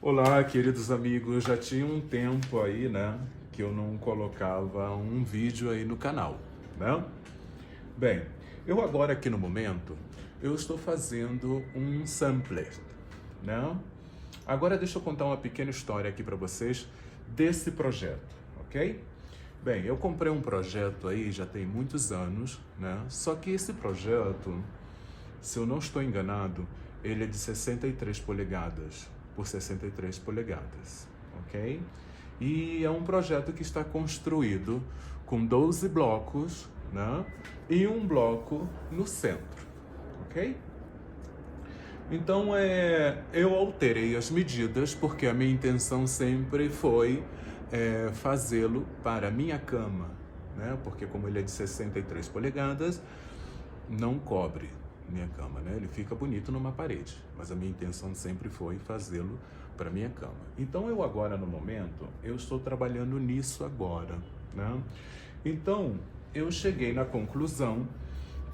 Olá, queridos amigos. Já tinha um tempo aí, né, que eu não colocava um vídeo aí no canal, né? Bem, eu agora aqui no momento, eu estou fazendo um sampler, né? Agora deixa eu contar uma pequena história aqui para vocês desse projeto, ok? Bem, eu comprei um projeto aí já tem muitos anos, né? Só que esse projeto, se eu não estou enganado, ele é de 63 polegadas por 63 polegadas, ok? E é um projeto que está construído com 12 blocos, né? E um bloco no centro, ok? Então, eu alterei as medidas porque a minha intenção sempre foi fazê-lo para a minha cama, né? Porque como ele é de 63 polegadas, não cobre minha cama, né? Ele fica bonito numa parede, mas a minha intenção sempre foi fazê-lo para minha cama. Então eu agora no momento, eu estou trabalhando nisso agora, né? Então eu cheguei na conclusão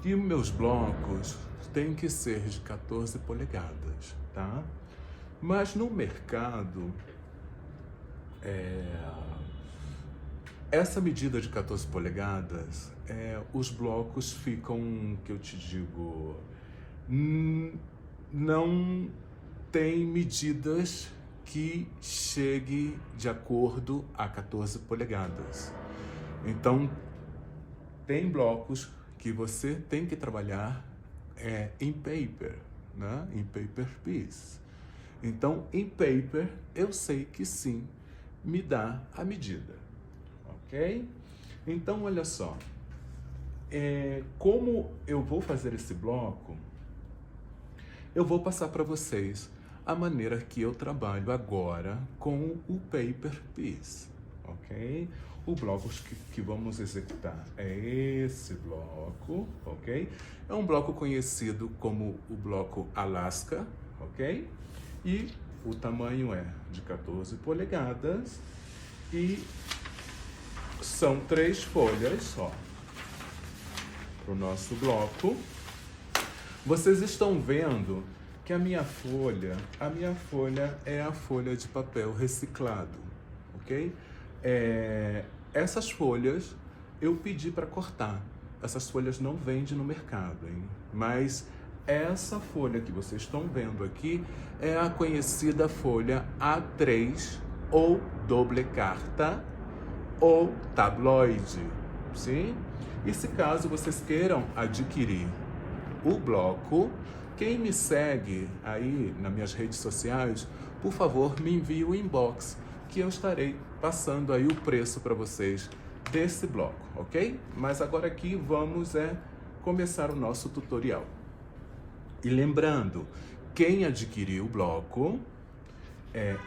que meus blocos têm que ser de 14 polegadas, tá? Mas no mercado, essa medida de 14 polegadas, os blocos ficam, que eu te digo, não tem medidas que chegue de acordo a 14 polegadas. Então, tem blocos que você tem que trabalhar em paper, né? Em paper piece. Então, em paper, eu sei que sim, me dá a medida, ok? Então, olha só, como eu vou fazer esse bloco, eu vou passar para vocês a maneira que eu trabalho agora com o paper piece, ok? O bloco que vamos executar é esse bloco, ok? É um bloco conhecido como o bloco Alaska, ok? E o tamanho é de 14 polegadas e são 3 folhas só para o nosso bloco. Vocês estão vendo que a minha folha é a folha de papel reciclado, ok? Essas folhas eu pedi para cortar. Essas folhas não vendem no mercado, hein? Mas essa folha que vocês estão vendo aqui é a conhecida folha A3 ou doble carta ou tabloide, sim? E se caso vocês queiram adquirir o bloco, quem me segue aí nas minhas redes sociais, por favor, me envie o inbox, que eu estarei passando aí o preço para vocês desse bloco, ok? Mas agora aqui vamos começar o nosso tutorial. E lembrando, quem adquirir o bloco,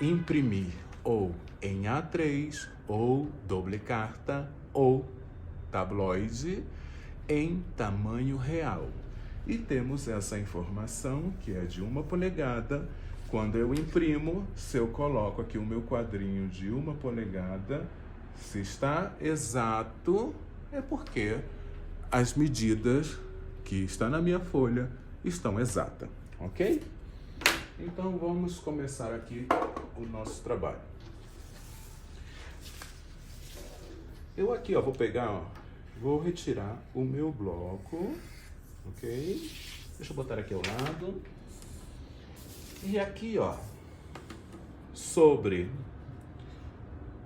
imprimir ou em A3, ou doble carta, ou tabloide, em tamanho real. E temos essa informação, que é de 1 polegada. Quando eu imprimo, se eu coloco aqui o meu quadrinho de 1 polegada, se está exato, é porque as medidas que estão na minha folha estão exatas, ok? Então vamos começar aqui o nosso trabalho. Eu aqui, ó, vou pegar, ó, vou retirar o meu bloco, ok? Deixa eu botar aqui ao lado. E aqui, ó, sobre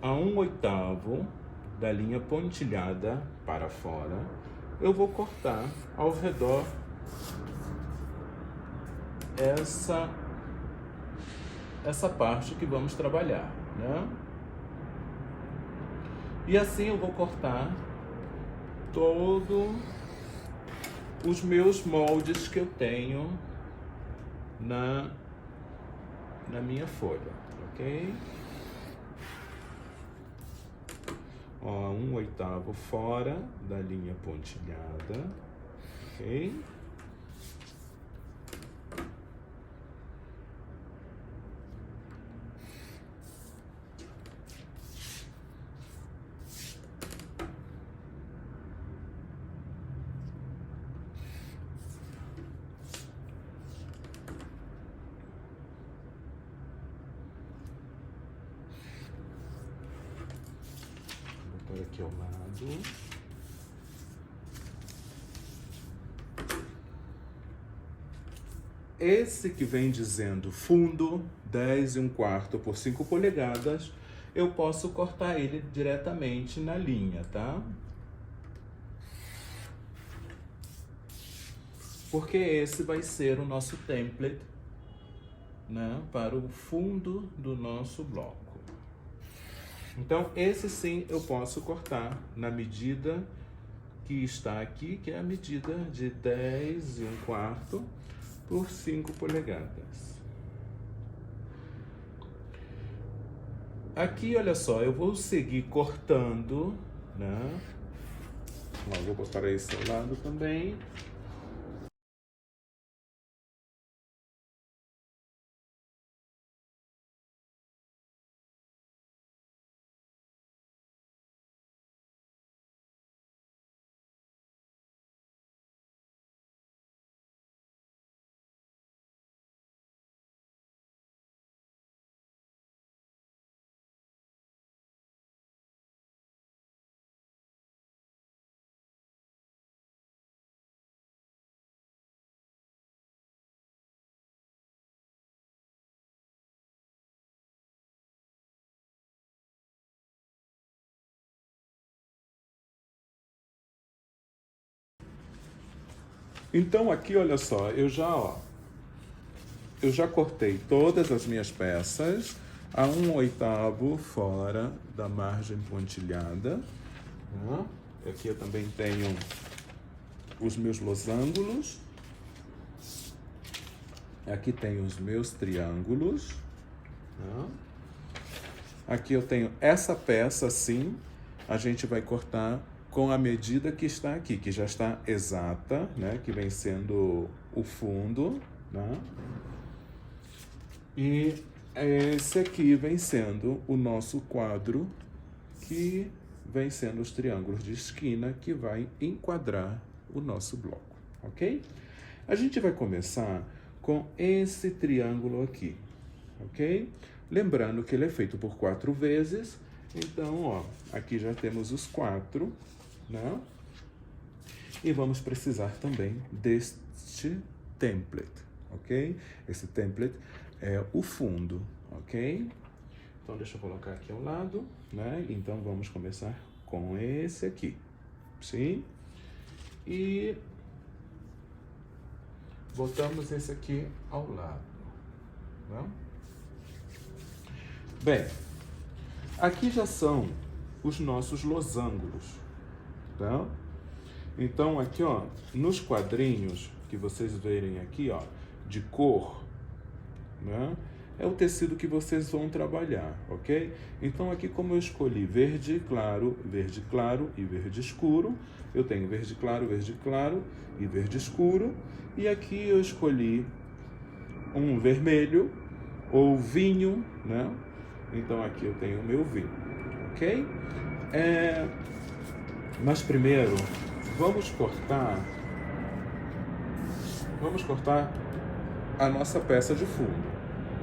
a 1/8 da linha pontilhada para fora, eu vou cortar ao redor essa parte que vamos trabalhar, né? E assim eu vou cortar todos os meus moldes que eu tenho na minha folha, ok? Ó, 1/8 fora da linha pontilhada, ok? aqui ao lado. Esse que vem dizendo fundo 10 1/4 por 5 polegadas, eu posso cortar ele diretamente na linha, tá? Porque esse vai ser o nosso template, né, para o fundo do nosso bloco. Então, esse sim eu posso cortar na medida que está aqui, que é a medida de 10 1/4 por 5 polegadas. Aqui, olha só, eu vou seguir cortando, né? Ó, vou botar esse ao lado também. Então aqui, olha só, eu já cortei todas as minhas peças a 1/8 fora da margem pontilhada. Tá? Aqui eu também tenho os meus losangos. Aqui tenho os meus triângulos. Tá? Aqui eu tenho essa peça assim, a gente vai cortar com a medida que está aqui, que já está exata, né? Que vem sendo o fundo, né? E esse aqui vem sendo o nosso quadro, que vem sendo os triângulos de esquina, que vai enquadrar o nosso bloco, ok? A gente vai começar com esse triângulo aqui, ok? Lembrando que ele é feito por 4 vezes, então, ó, aqui já temos os 4, né? E vamos precisar também deste template, ok? Esse template é o fundo, ok? Então, deixa eu colocar aqui ao lado, né? Então, vamos começar com esse aqui, sim? E botamos esse aqui ao lado, né? Bem, aqui já são os nossos losangos, tá? Então, aqui, ó, nos quadrinhos que vocês verem aqui, ó, de cor, né? É o tecido que vocês vão trabalhar, ok? Então, aqui como eu escolhi verde claro e verde escuro, eu tenho verde claro e verde escuro. E aqui eu escolhi um vermelho ou vinho, né? Então, aqui eu tenho o meu vinho, ok? Mas primeiro, vamos cortar a nossa peça de fundo,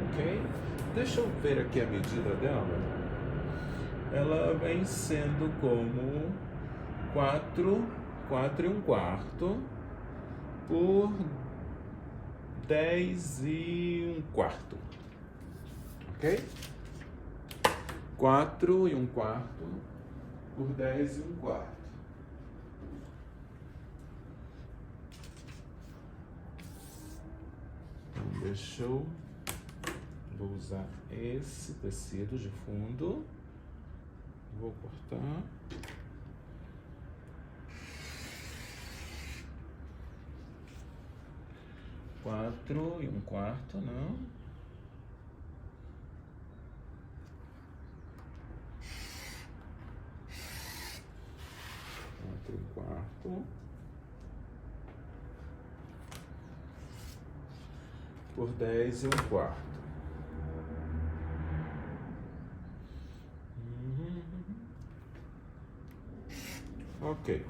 ok? Deixa eu ver aqui a medida dela. Ela vem sendo como 4 1/4 por 10 1/4, ok? 4 1/4 por 10 1/4. Então, vou usar esse tecido de fundo, vou cortar. Quatro 1/4, não. 4 1/4 por 10 1/4. Ok.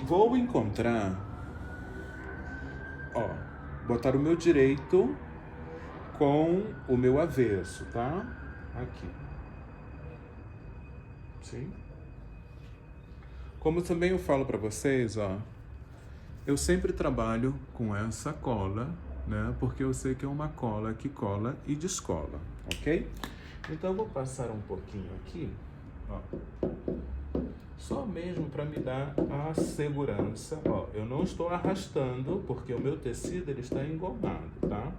Vou encontrar, ó, botar o meu direito com o meu avesso, tá? Aqui. Sim? Como também eu falo para vocês, ó, eu sempre trabalho com essa cola, né? Porque eu sei que é uma cola que cola e descola, ok? Então eu vou passar um pouquinho aqui, ó, só mesmo para me dar a segurança. Ó, eu não estou arrastando porque o meu tecido ele está engomado, tá?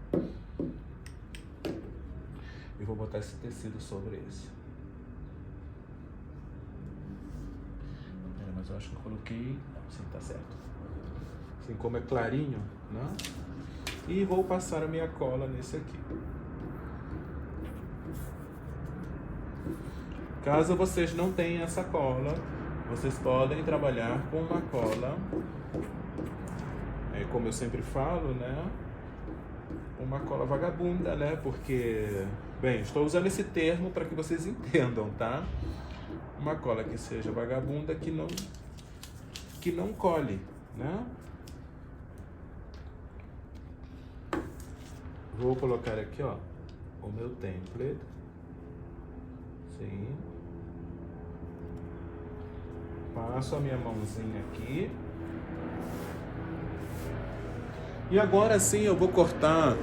E vou botar esse tecido sobre esse. Mas eu acho que eu coloquei... Sim, tá certo. Assim como é clarinho, né? E vou passar a minha cola nesse aqui. Caso vocês não tenham essa cola, vocês podem trabalhar com uma cola, como eu sempre falo, né? Uma cola vagabunda, né? Porque, bem, estou usando esse termo para que vocês entendam, tá? Uma cola que seja vagabunda, que não colhe, né? Vou colocar aqui, ó, o meu template. Sim. Passo a minha mãozinha aqui. E agora sim eu vou cortar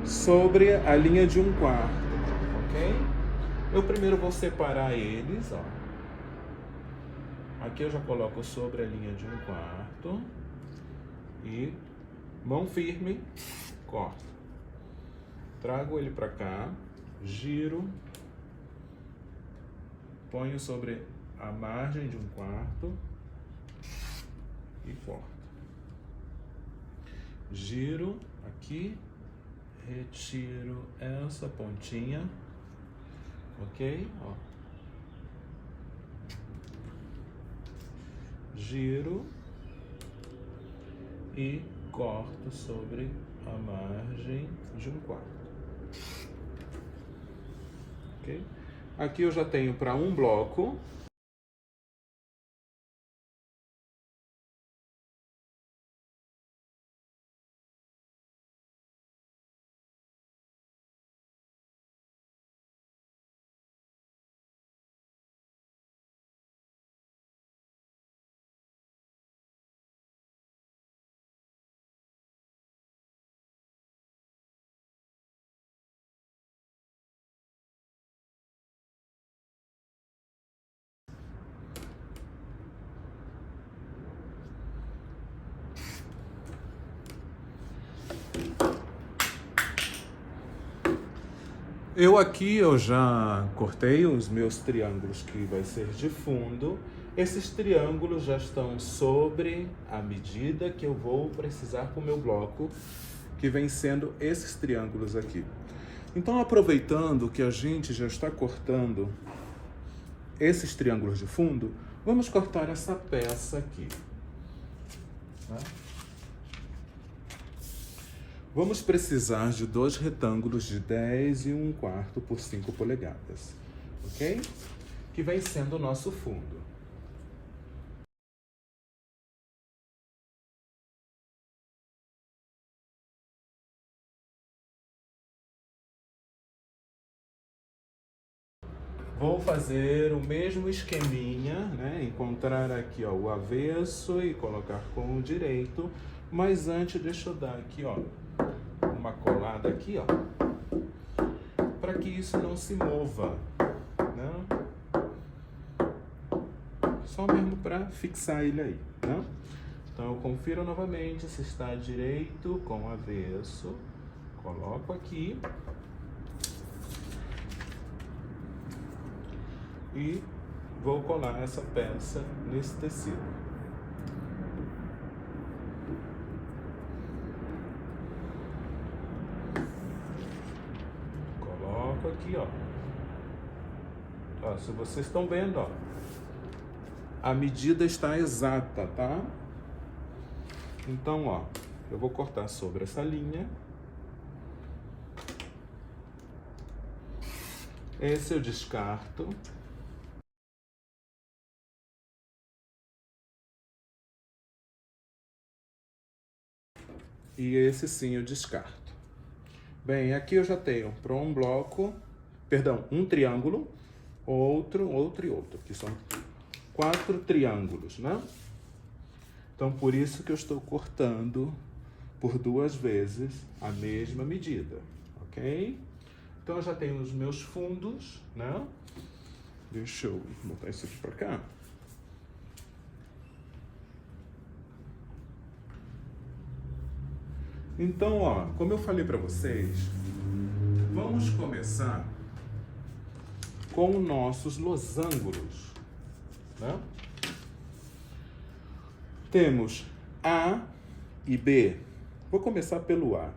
sobre a linha de 1/4, ok? Eu primeiro vou separar eles, ó. Aqui eu já coloco sobre a linha de 1/4 e mão firme, corto. Trago ele para cá, giro, ponho sobre a margem de 1/4 e corto. Giro aqui, retiro essa pontinha, ok? Ó. Giro e corto sobre a margem de 1/4. Ok? Aqui eu já tenho para um bloco. Eu já cortei os meus triângulos que vai ser de fundo. Esses triângulos já estão sobre a medida que eu vou precisar para o meu bloco, que vem sendo esses triângulos aqui. Então, aproveitando que a gente já está cortando esses triângulos de fundo, vamos cortar essa peça aqui. Tá? Vamos precisar de 2 retângulos de 10 e 1/4 por 5 polegadas, ok? Que vem sendo o nosso fundo. Vou fazer o mesmo esqueminha, né? Encontrar aqui, ó, o avesso e colocar com o direito. Mas antes, deixa eu dar aqui, ó, uma colada aqui, ó, para que isso não se mova, né? Só mesmo para fixar ele aí, né? Então eu confiro novamente se está direito com o avesso. Coloco aqui. E vou colar essa peça nesse tecido. Coloco aqui, ó. Ó, se vocês estão vendo, ó, a medida está exata, tá? Então, ó, eu vou cortar sobre essa linha. Esse eu descarto. E esse sim eu descarto. Bem, aqui eu já tenho para um bloco, perdão, um triângulo, outro e outro, que são 4 triângulos, né? Então, por isso que eu estou cortando por 2 vezes a mesma medida, ok? Então, eu já tenho os meus fundos, né? Deixa eu botar isso aqui para cá. Então, ó, como eu falei para vocês, vamos começar com os nossos losangos, né? Temos A e B. Vou começar pelo A.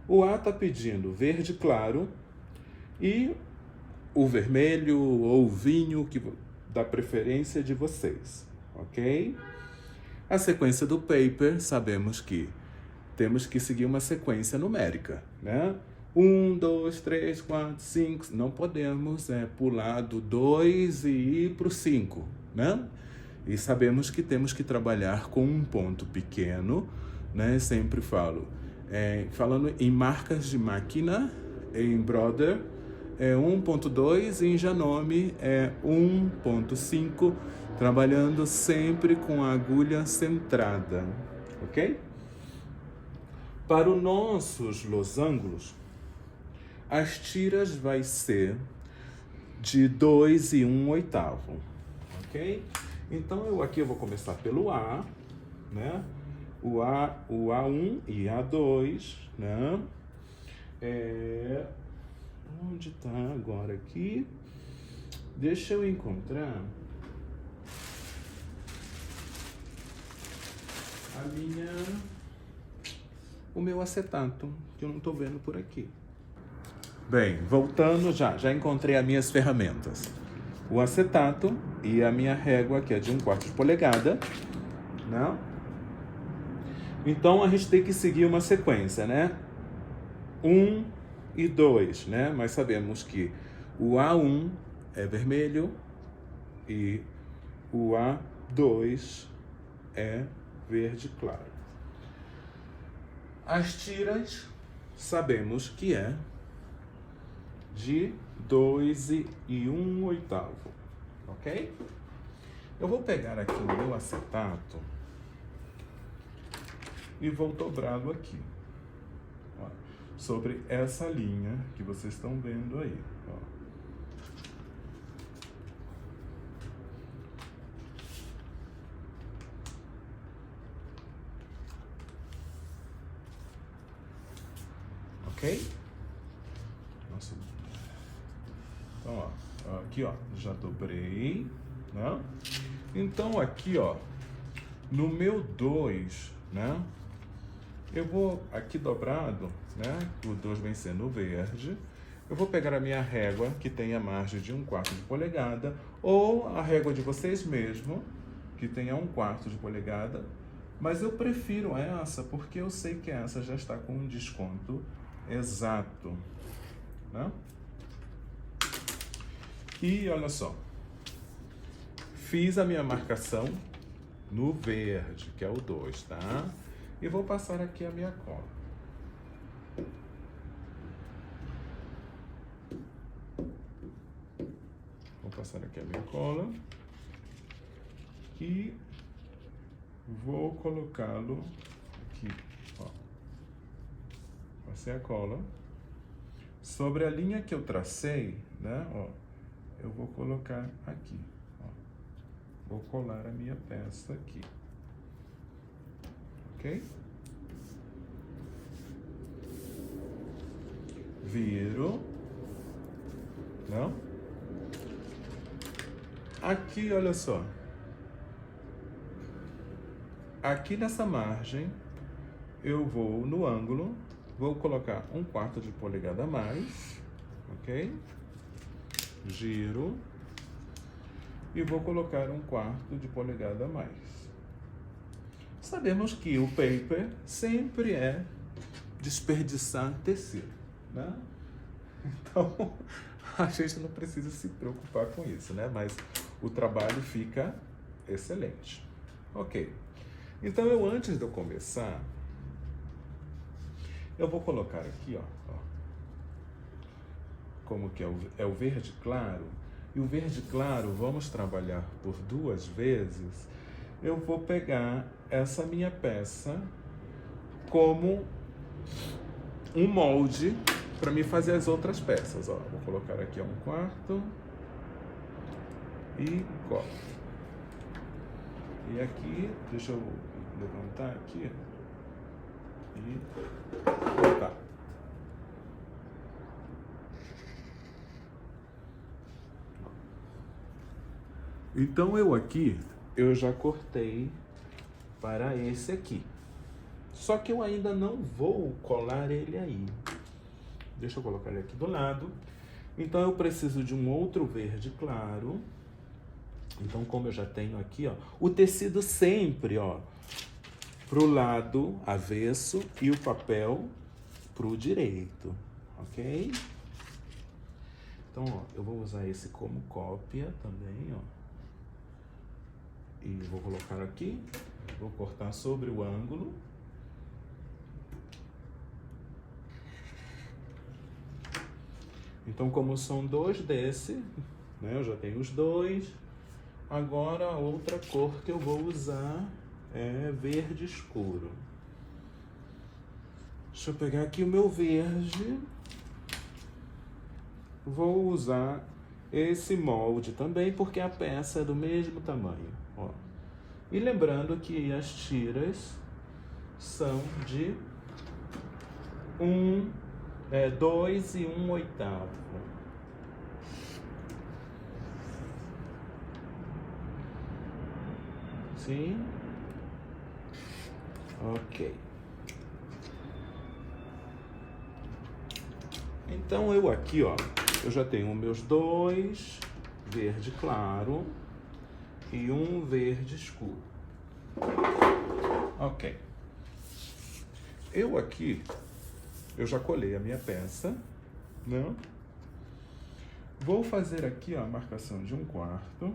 O A está pedindo verde claro e o vermelho ou o vinho, que dá preferência de vocês, ok? A sequência do paper, sabemos que temos que seguir uma sequência numérica, né? 1, 2, 3, 4, 5. Não podemos pular do 2 e ir para o 5, né? E sabemos que temos que trabalhar com um ponto pequeno, né? Sempre falo. Falando em marcas de máquina, em Brother, 1.2 e em Janome é 1.5, trabalhando sempre com a agulha centrada, ok? Para os nossos losangos, as tiras vai ser de 2 e 1/8, ok? Então, eu vou começar pelo A, né? O A1 e A2, né? Onde está agora aqui? Deixa eu encontrar o meu acetato, que eu não estou vendo por aqui. Bem, voltando já encontrei as minhas ferramentas. O acetato e a minha régua, que é de 1/4 de polegada, né? Então, a gente tem que seguir uma sequência, né? 1 e 2, né? Mas sabemos que o A1 é vermelho e o A2 é verde claro. As tiras, sabemos que é de 2 e 1/8, ok? Eu vou pegar aqui o meu acetato e vou dobrá-lo aqui, ó, sobre essa linha que vocês estão vendo aí, ó. Ok? Nossa. Então, ó, aqui, ó, já dobrei, né? Então, aqui, ó, no meu 2, né? Eu vou, aqui dobrado, né? O 2 vem sendo verde. Eu vou pegar a minha régua, que tem a margem de 1/4 de polegada, ou a régua de vocês mesmo, que tenha 1/4 de polegada. Mas eu prefiro essa, porque eu sei que essa já está com um desconto exato, né? E olha só, fiz a minha marcação no verde, que é o 2, tá? E vou passar aqui a minha cola. Vou passar aqui a minha cola e vou colocá-lo aqui, ó. Passei a cola. Sobre a linha que eu tracei, né, ó, eu vou colocar aqui, ó. Vou colar a minha peça aqui. Ok? Viro. Não? Aqui, olha só. Aqui nessa margem, eu vou no ângulo, vou colocar 1/4 de polegada a mais, ok? Giro e vou colocar 1/4 de polegada a mais. Sabemos que o paper sempre é desperdiçar tecido, né? Então, a gente não precisa se preocupar com isso, né? Mas o trabalho fica excelente. Ok. Então, antes de eu começar, eu vou colocar aqui, ó, como que é o verde claro, e o verde claro, vamos trabalhar por 2 vezes, eu vou pegar essa minha peça como um molde para me fazer as outras peças. Ó, vou colocar aqui 1/4 e cola. E aqui, deixa eu levantar aqui e cortar. Então eu já cortei para esse aqui. Só que eu ainda não vou colar ele aí. Deixa eu colocar ele aqui do lado. Então eu preciso de um outro verde claro. Então, como eu já tenho aqui, ó, o tecido sempre, ó, pro lado avesso e o papel pro direito, ok? Então, ó, eu vou usar esse como cópia também, ó. E vou colocar aqui, vou cortar sobre o ângulo. Então, como são 2 desse, né, eu já tenho os 2. Agora, a outra cor que eu vou usar é verde escuro. Deixa eu pegar aqui o meu verde. Vou usar esse molde também, porque a peça é do mesmo tamanho, ó. E lembrando que as tiras são de 2 e 1/8. Sim? Ok. Então eu aqui, ó, eu já tenho meus 2 verde claro e um verde escuro. Ok. Eu aqui, eu já colei a minha peça, né? Vou fazer aqui, ó, a marcação de 1/4.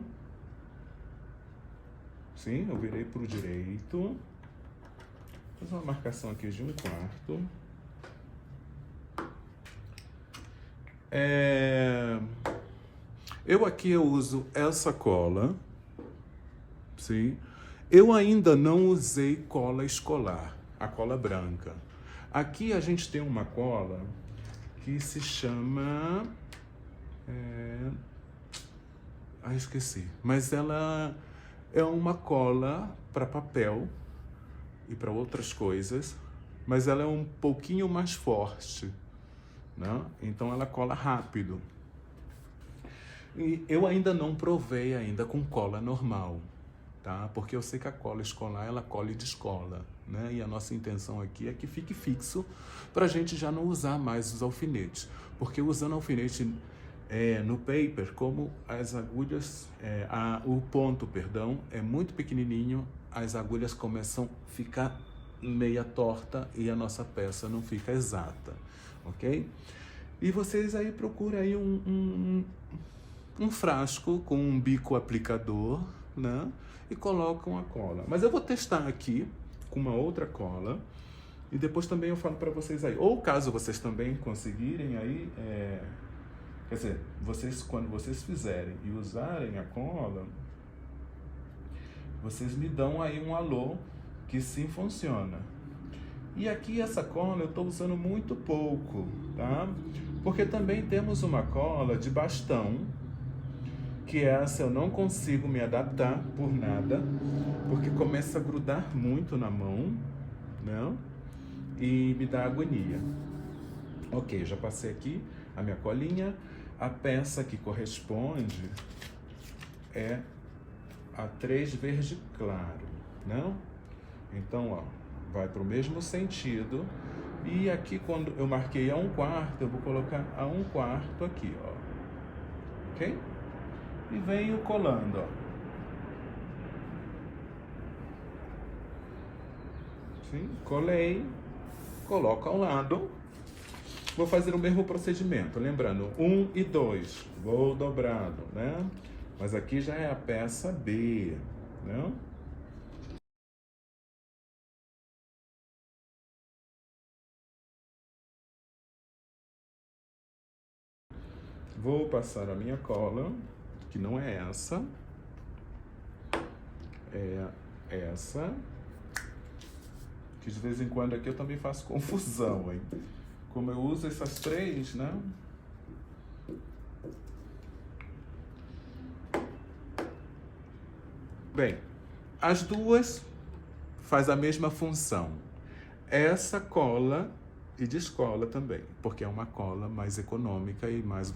Sim, eu virei pro direito. Vou fazer uma marcação aqui de 1/4. Eu uso essa cola, sim. Eu ainda não usei cola escolar, a cola branca. Aqui a gente tem uma cola que se chama... esqueci. Mas ela é uma cola para papel e para outras coisas, mas ela é um pouquinho mais forte, né? Então ela cola rápido. E eu ainda não provei ainda com cola normal, tá? Porque eu sei que a cola escolar, ela cola e descola, né? E a nossa intenção aqui é que fique fixo para a gente já não usar mais os alfinetes. Porque usando alfinete no paper, como as agulhas, o ponto, perdão, é muito pequenininho, as agulhas começam a ficar meia torta e a nossa peça não fica exata, ok? E vocês aí procuram aí um frasco com um bico aplicador, né? E colocam a cola. Mas eu vou testar aqui com uma outra cola e depois também eu falo para vocês aí. Ou caso vocês também conseguirem aí, quer dizer, quando vocês fizerem e usarem a cola, vocês me dão aí um alô que sim funciona. E aqui essa cola eu estou usando muito pouco, tá? Porque também temos uma cola de bastão, que essa eu não consigo me adaptar por nada, porque começa a grudar muito na mão, né? E me dá agonia. Ok, já passei aqui a minha colinha. A peça que corresponde é a 3 verde claro, não? Então, ó, vai para o mesmo sentido. E aqui, quando eu marquei a 1/4, eu vou colocar a 1/4 aqui, ó. Ok? E venho colando, ó. Sim, colei, coloco ao lado. Vou fazer o mesmo procedimento, lembrando, 1 e 2, vou dobrado, né? Mas aqui já é a peça B, né? Vou passar a minha cola que não é essa. É essa. Que de vez em quando aqui eu também faço confusão, hein? Como eu uso essas três, né? Bem, as duas faz a mesma função. Essa cola e descola também, porque é uma cola mais econômica e mais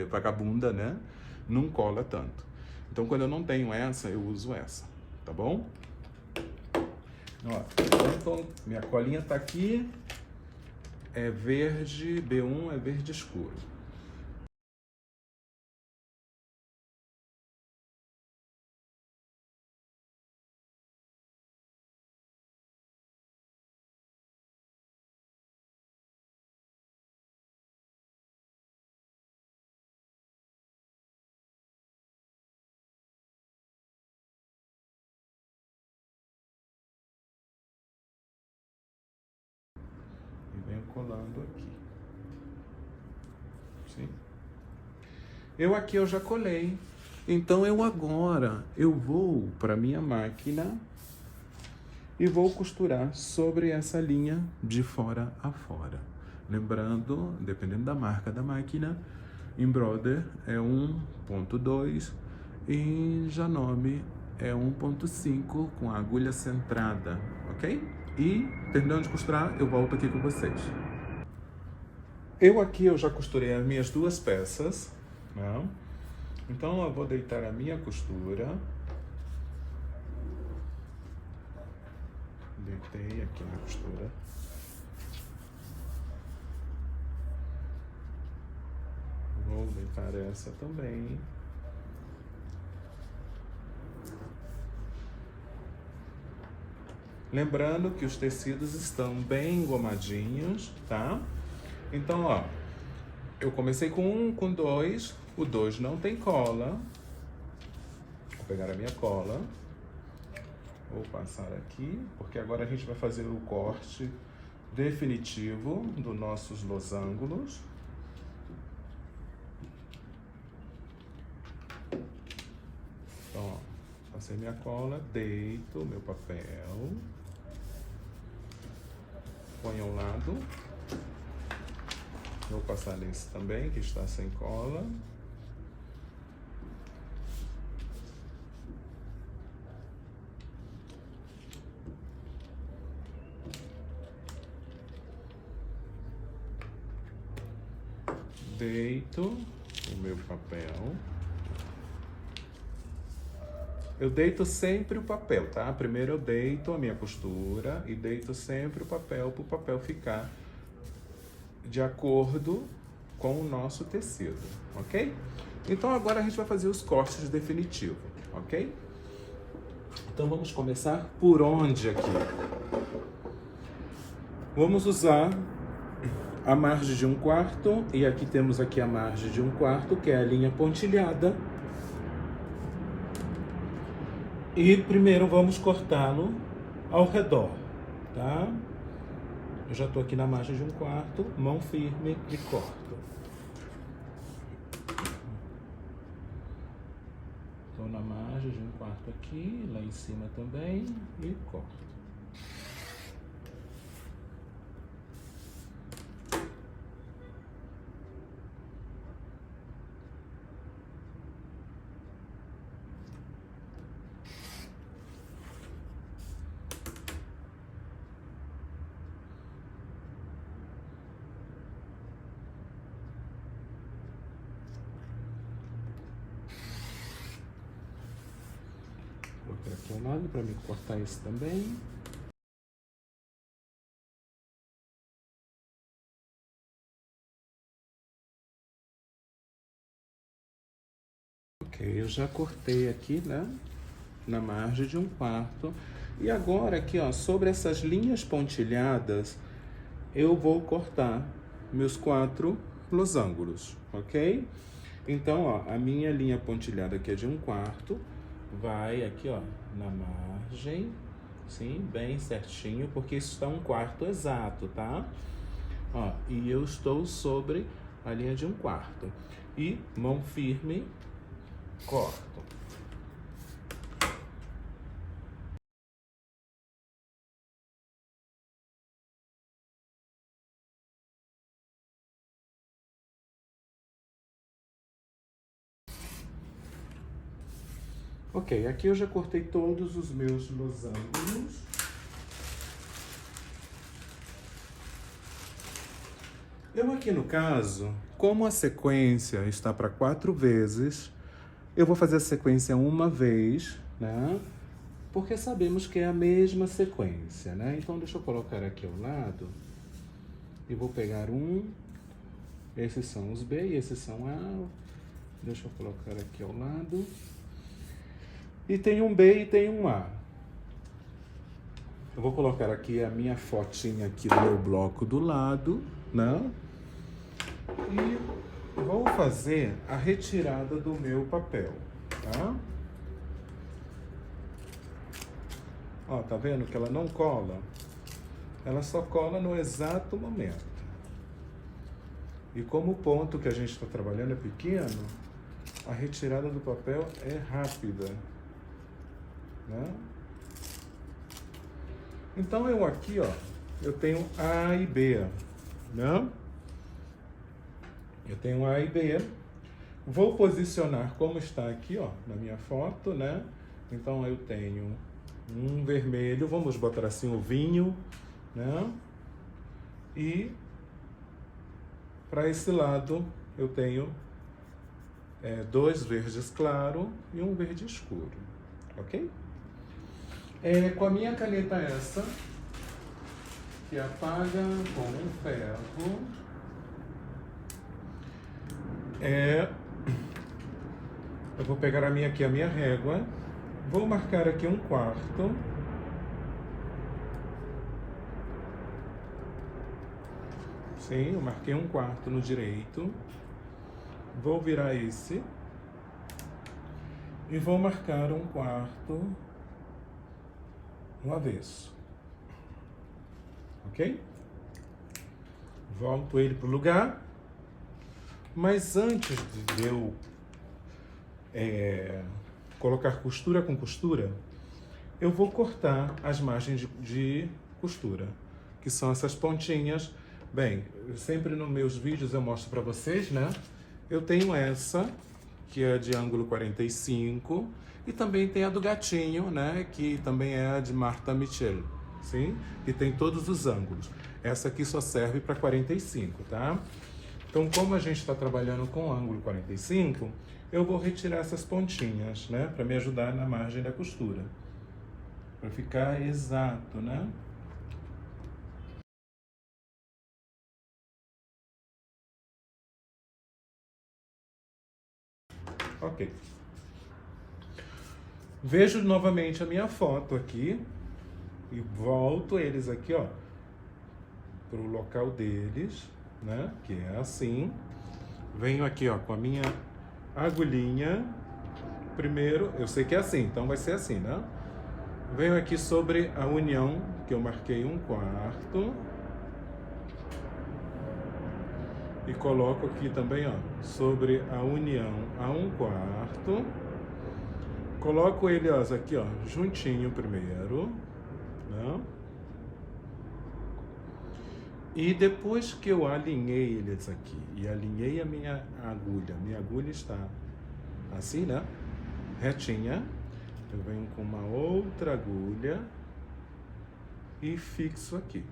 vagabunda, né? Não cola tanto. Então, quando eu não tenho essa, eu uso essa, tá bom? Ó, então, minha colinha tá aqui, é verde, B1 é verde escuro. E venho colando aqui. Sim? Eu já colei. Então eu vou para minha máquina e vou costurar sobre essa linha de fora a fora. Lembrando, dependendo da marca da máquina, Embroider é 1.2 e Janome é 1.5 com a agulha centrada, ok? E terminando de costurar, eu volto aqui com vocês. Eu já costurei as minhas duas peças, né? Então eu vou deitar a minha costura. Deitei aqui na costura. Vou deitar essa também. Lembrando que os tecidos estão bem engomadinhos, tá? Então, ó, eu comecei com um, com dois. O 2 não tem cola. Vou pegar a minha cola. Vou passar aqui, porque agora a gente vai fazer o corte definitivo dos nossos losângulos. Então, ó, passei minha cola, deito meu papel, ponho ao lado. Vou passar nesse também, que está sem cola. Deito o meu papel. Eu deito sempre o papel, tá? Primeiro eu deito a minha costura e deito sempre o papel para o papel ficar de acordo com o nosso tecido, ok? Então agora a gente vai fazer os cortes definitivos, ok? Então vamos começar por onde aqui? Vamos usar a margem de 1/4 e aqui temos aqui a margem de 1/4, que é a linha pontilhada. E primeiro vamos cortá-lo ao redor, tá? Eu já estou aqui na margem de 1/4, mão firme e corto. Estou na margem de 1/4 aqui, lá em cima também, e corto. Coloquei aqui ao lado para me cortar esse também. Ok, eu já cortei aqui, né? Na margem de 1/4. E agora aqui, ó, sobre essas linhas pontilhadas, eu vou cortar meus 4 losângulos, ok? Então, ó, a minha linha pontilhada aqui é de 1/4, vai aqui, ó, na margem, sim, bem certinho, porque isso está 1/4 exato, tá? Ó, e eu estou sobre a linha de 1/4. E mão firme corto. Ok, aqui eu já cortei todos os meus losangos. Eu aqui no caso, como a sequência está para 4 vezes, eu vou fazer a sequência uma vez, né? Porque sabemos que é a mesma sequência, né? Então deixa eu colocar aqui ao lado e vou pegar um. Esses são os B e esses são A. Deixa eu colocar aqui ao lado. E tem um B e tem um A. Eu vou colocar aqui a minha fotinha aqui do meu bloco do lado, né? E vou fazer a retirada do meu papel, tá? Ó, tá vendo que ela não cola? Ela só cola no exato momento. E como o ponto que a gente está trabalhando é pequeno, a retirada do papel é rápida, né? Então eu aqui, ó, eu tenho A e B, né? Eu tenho A e B. Vou posicionar como está aqui, ó, na minha foto, né? Então eu tenho um vermelho, vamos botar assim o vinho, né? E para esse lado eu tenho 2 verdes claro e um verde escuro, ok? Com a minha caneta essa, que apaga com um ferro, eu vou pegar a minha régua, vou marcar aqui 1/4. Sim, eu marquei 1/4 no direito. Vou virar esse. E vou marcar 1/4 no avesso. Ok? Volto ele para o lugar. Mas antes de eu colocar costura com costura, eu vou cortar as margens de costura, que são essas pontinhas. Bem, sempre nos meus vídeos eu mostro para vocês, né? Eu tenho essa, que é de ângulo 45, e também tem a do gatinho, né? Que também é a de Martha Mitchell, sim? Que tem todos os ângulos. Essa aqui só serve para 45, tá? Então, como a gente está trabalhando com ângulo 45, eu vou retirar essas pontinhas, né? Para me ajudar na margem da costura. Para ficar exato, né? Ok. Vejo novamente a minha foto aqui e volto eles aqui, ó, para o local deles, né? Que é assim. Venho aqui, ó, com a minha agulhinha. Primeiro, eu sei que é assim, então vai ser assim, né? Venho aqui sobre a união, que eu marquei 1/4. E coloco aqui também, ó, sobre a união a 1/4. Coloco ele, ó, aqui, ó, juntinho primeiro, né? E depois que eu alinhei eles aqui e alinhei a minha agulha está assim, né? Retinha. Eu venho com uma outra agulha e fixo aqui.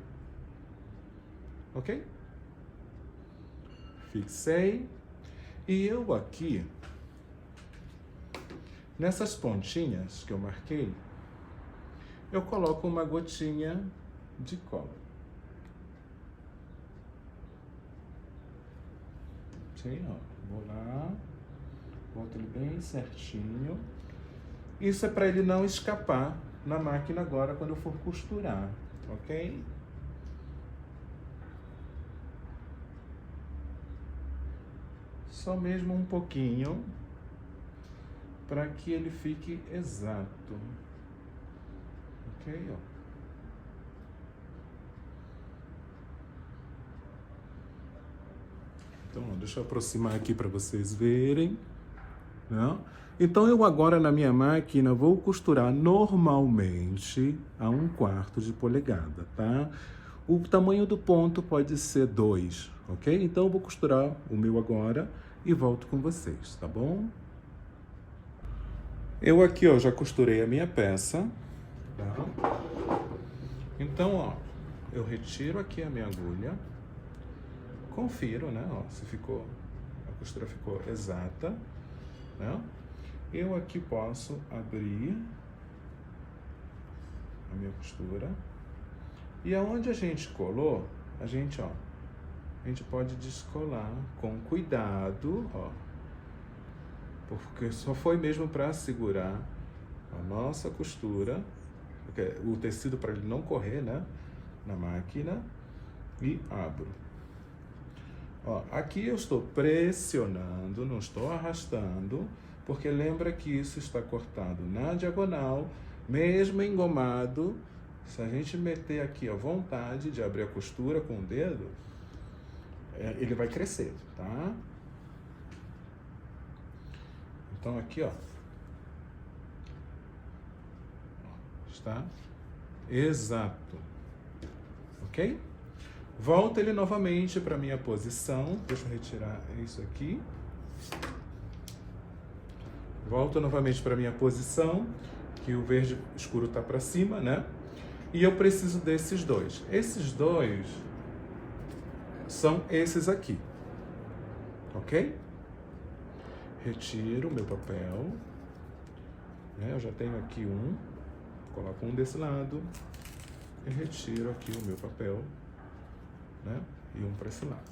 Ok? Fixei. E eu aqui, nessas pontinhas que eu marquei, eu coloco uma gotinha de cola. Sim, ó. Vou lá, boto ele bem certinho. Isso é para ele não escapar na máquina agora quando eu for costurar, ok? Só mesmo um pouquinho, para que ele fique exato. Ok, ó. Então, deixa eu aproximar aqui para vocês verem. né? Então eu agora na minha máquina vou costurar normalmente a 1/4 de polegada, tá? O tamanho do ponto pode ser 2, ok? Então eu vou costurar o meu agora e volto com vocês, tá bom? Eu aqui, ó, já costurei a minha peça, tá? Então, ó, eu retiro aqui a minha agulha, confiro, né, ó, se ficou, a costura ficou exata, né? Eu aqui posso abrir a minha costura e aonde a gente colou, a gente pode descolar com cuidado, ó, porque só foi mesmo para segurar a nossa costura, o tecido para ele não correr, né, na máquina, e abro. Ó, aqui eu estou pressionando, não estou arrastando, porque lembra que isso está cortado na diagonal, mesmo engomado. Se a gente meter aqui a vontade de abrir a costura com o dedo, ele vai crescer, tá? Então aqui, ó, está exato, ok? Volta ele novamente para minha posição. Deixa eu retirar isso aqui. Volto novamente para minha posição, que o verde escuro está para cima, né? E eu preciso desses dois. Esses dois são esses aqui, ok? Retiro o meu papel, né? Eu já tenho aqui um, coloco um desse lado e retiro aqui o meu papel, né? E um para esse lado.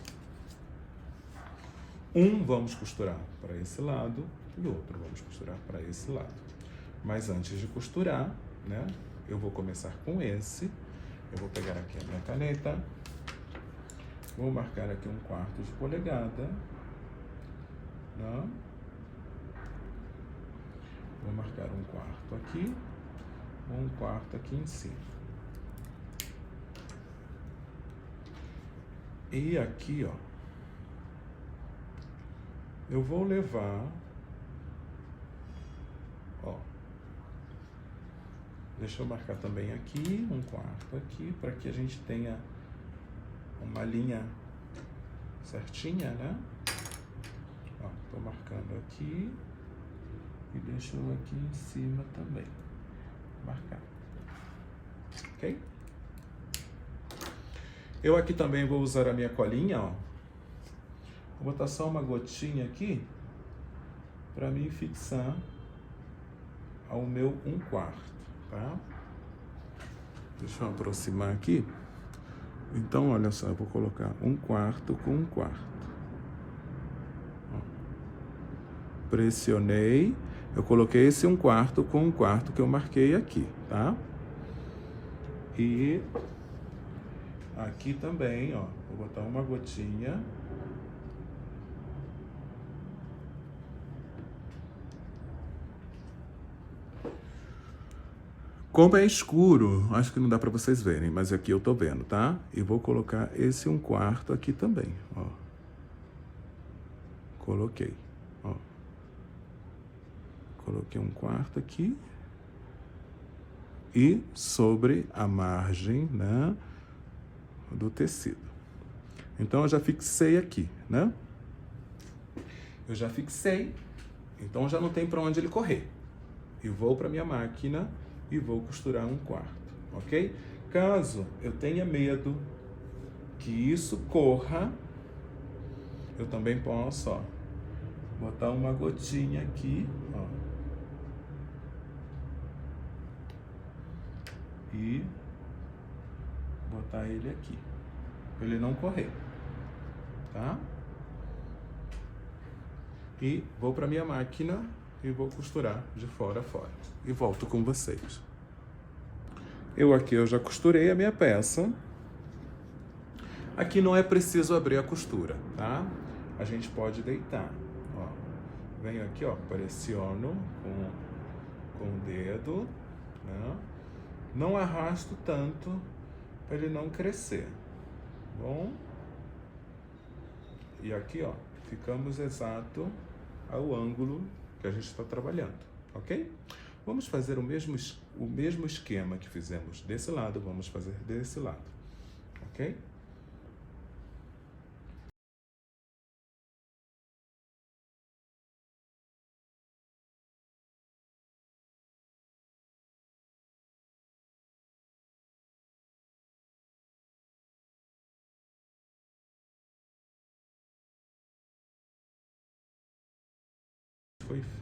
Um vamos costurar para esse lado e o outro vamos costurar para esse lado. Mas antes de costurar, né? Eu vou começar com esse. Eu vou pegar aqui a minha caneta, vou marcar aqui 1/4 de polegada, né? Vou marcar 1/4 aqui, 1/4 aqui em cima. E aqui, ó, eu vou levar, ó, deixa eu marcar também aqui, 1/4 aqui, para que a gente tenha uma linha certinha, né? Ó, tô marcando aqui e deixo aqui em cima também, marcar, ok? Eu aqui também vou usar a minha colinha, ó. Vou botar só uma gotinha aqui para me fixar ao meu 1/4, tá? Deixa eu aproximar aqui. Então, olha só, eu vou colocar 1/4 com 1/4. Ó. Pressionei, eu coloquei esse 1/4 com 1/4 que eu marquei aqui, tá? E aqui também, ó, vou botar uma gotinha. Como é escuro, acho que não dá para vocês verem, mas aqui eu tô vendo, tá? E vou colocar esse 1/4 aqui também, ó. Coloquei, ó. Coloquei 1/4 aqui. E sobre a margem, né, do tecido. Então eu já fixei aqui, né? Eu já fixei, então já não tem para onde ele correr. E vou para minha máquina e vou costurar 1/4, ok? Caso eu tenha medo que isso corra, eu também posso, ó, botar uma gotinha aqui, ó, e botar ele aqui, para ele não correr, tá? E vou para minha máquina e vou costurar de fora a fora. E volto com vocês. Eu já costurei a minha peça. Aqui não é preciso abrir a costura, tá? A gente pode deitar, ó. Venho aqui, ó, pressiono com o dedo, né? Não arrasto tanto para ele não crescer, bom? E aqui, ó, ficamos exato ao ângulo que a gente está trabalhando, ok? Vamos fazer o mesmo esquema que fizemos desse lado, vamos fazer desse lado, ok?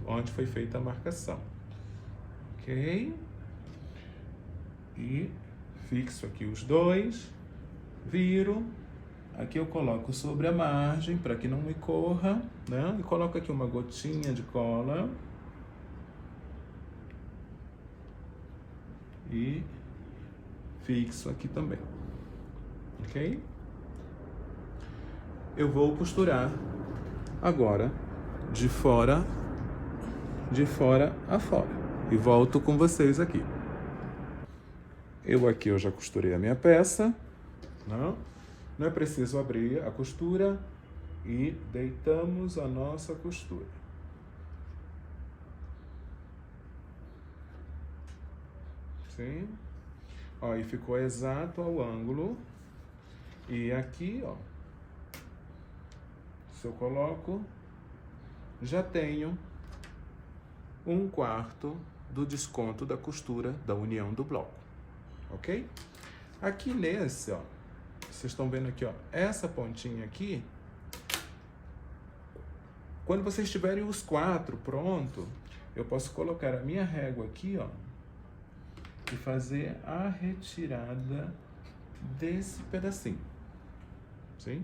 Onde foi feita a marcação, ok? E fixo aqui os dois, viro, aqui eu coloco sobre a margem para que não me corra, né? E coloco aqui uma gotinha de cola e fixo aqui também, ok? Eu vou costurar agora de fora a fora e volto com vocês aqui. Eu já costurei a minha peça, não é preciso abrir a costura e deitamos a nossa costura. Sim? Ó, e ficou exato ao ângulo. E aqui, ó, se eu coloco, já tenho 1/4 do desconto da costura da união do bloco, ok? Aqui nesse, ó, vocês estão vendo aqui, ó, essa pontinha aqui, quando vocês tiverem os 4 pronto, eu posso colocar a minha régua aqui, ó, e fazer a retirada desse pedacinho, sim?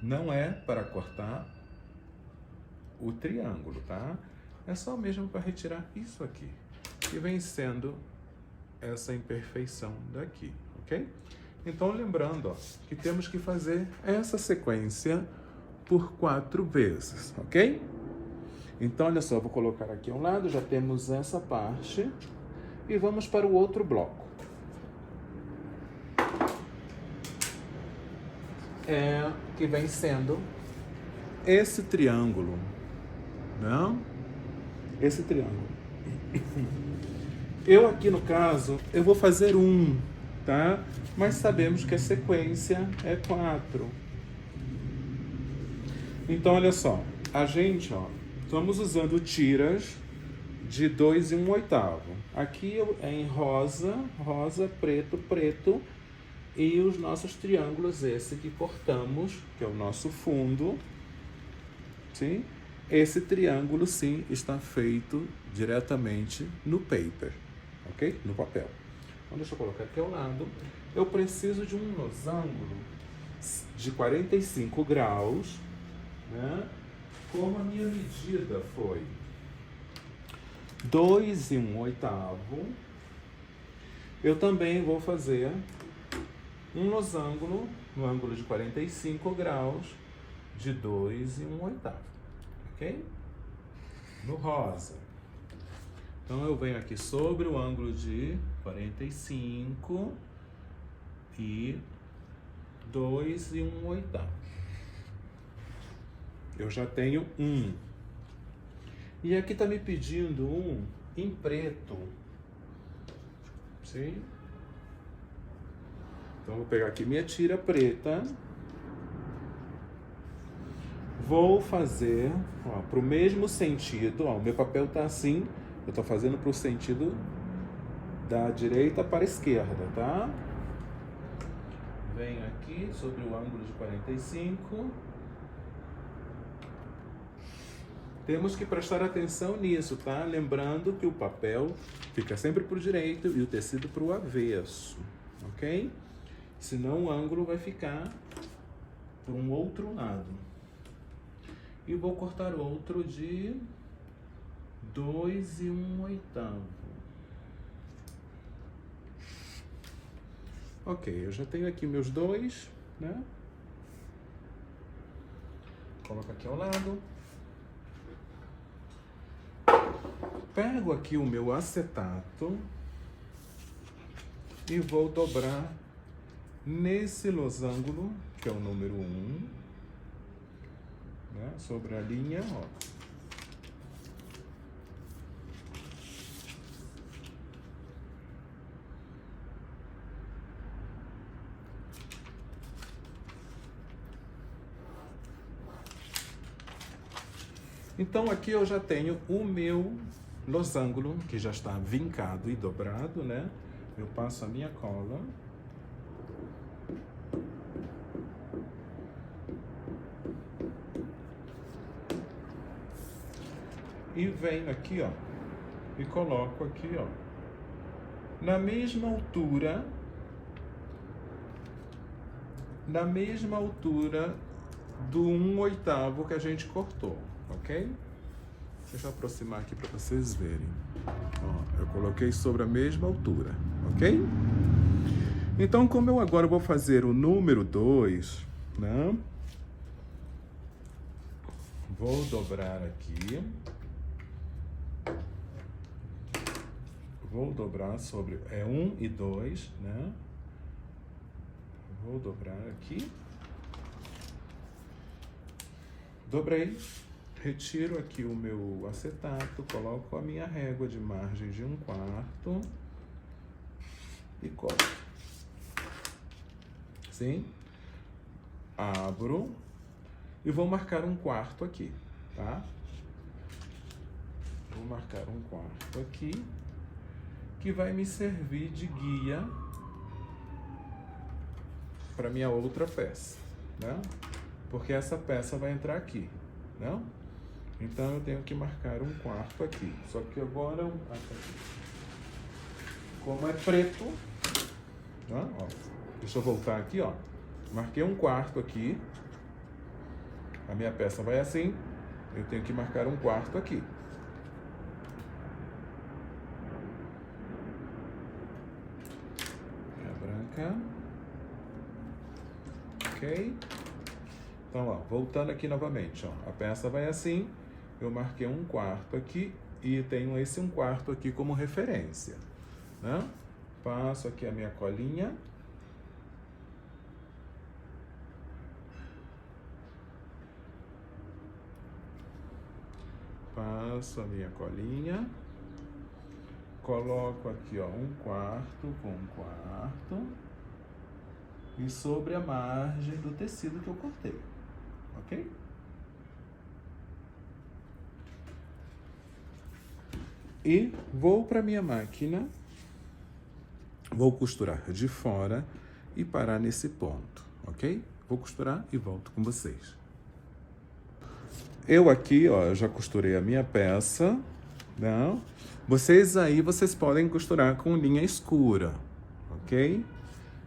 Não é para cortar o triângulo, tá? É só mesmo para retirar isso aqui, que vem sendo essa imperfeição daqui, ok? Então, lembrando, ó, que temos que fazer essa sequência por 4 vezes, ok? Então, olha só, eu vou colocar aqui ao lado, já temos essa parte, e vamos para o outro bloco. Que vem sendo esse triângulo, não? Esse triângulo. Eu aqui, no caso, eu vou fazer 1, tá? Mas sabemos que a sequência é 4. Então, olha só, a gente, ó, estamos usando tiras de 2 1/8. Aqui é em rosa, preto, preto. E os nossos triângulos, esse que cortamos, que é o nosso fundo, sim? Esse triângulo, sim, está feito diretamente no paper, ok? No papel. Então, deixa eu colocar aqui ao lado. Eu preciso de um losango de 45 graus, né? Como a minha medida foi 2 1/8, eu também vou fazer um losango no ângulo de 45 graus de 2 1/8, ok? No rosa. Então, eu venho aqui sobre o ângulo de 45 e 2 1/8. Eu já tenho 1. E aqui tá me pedindo um em preto. Sim? Então, vou pegar aqui minha tira preta. Vou fazer, ó, pro mesmo sentido, ó, o meu papel tá assim, eu tô fazendo pro sentido da direita para a esquerda, tá? Venho aqui sobre o ângulo de 45. Temos que prestar atenção nisso, tá? Lembrando que o papel fica sempre pro direito e o tecido pro avesso, ok? Senão o ângulo vai ficar para um outro lado. E vou cortar outro de 2 1/8. Ok, eu já tenho aqui meus dois, né? Coloco aqui ao lado. Pego aqui o meu acetato e vou dobrar nesse losango, que é o número 1, né? Sobre a linha, ó. Então aqui eu já tenho o meu losango, que já está vincado e dobrado, né? Eu passo a minha cola. E venho aqui, ó, e coloco aqui, ó, na mesma altura do 1/8 que a gente cortou, ok? Deixa eu aproximar aqui para vocês verem. Ó, eu coloquei sobre a mesma altura, ok? Então, como eu agora vou fazer o número 2, né? Vou dobrar aqui. Vou dobrar sobre 1 e 2, né? Vou dobrar aqui. Dobrei. Retiro aqui o meu acetato, coloco a minha régua de margem de 1/4 e corto. Sim? Abro e vou marcar 1/4 aqui, tá? Vou marcar 1/4 aqui, que vai me servir de guia para minha outra peça, né? Porque essa peça vai entrar aqui, né? Então eu tenho que marcar 1/4 aqui. Só que agora, como é preto, né? Ó, deixa eu voltar aqui, ó. Marquei 1/4 aqui. A minha peça vai assim. Eu tenho que marcar 1/4 aqui. Branca. Ok? Então, ó, voltando aqui novamente, ó, a peça vai assim, eu marquei 1/4 aqui e tenho esse 1/4 aqui como referência, né? Passo aqui a minha colinha. Passo a minha colinha. Coloco aqui, ó, 1/4 com 1/4 e sobre a margem do tecido que eu cortei, ok? E vou para minha máquina, vou costurar de fora e parar nesse ponto, ok? Vou costurar e volto com vocês. Eu aqui, ó, já costurei a minha peça, né? Vocês podem costurar com linha escura, ok?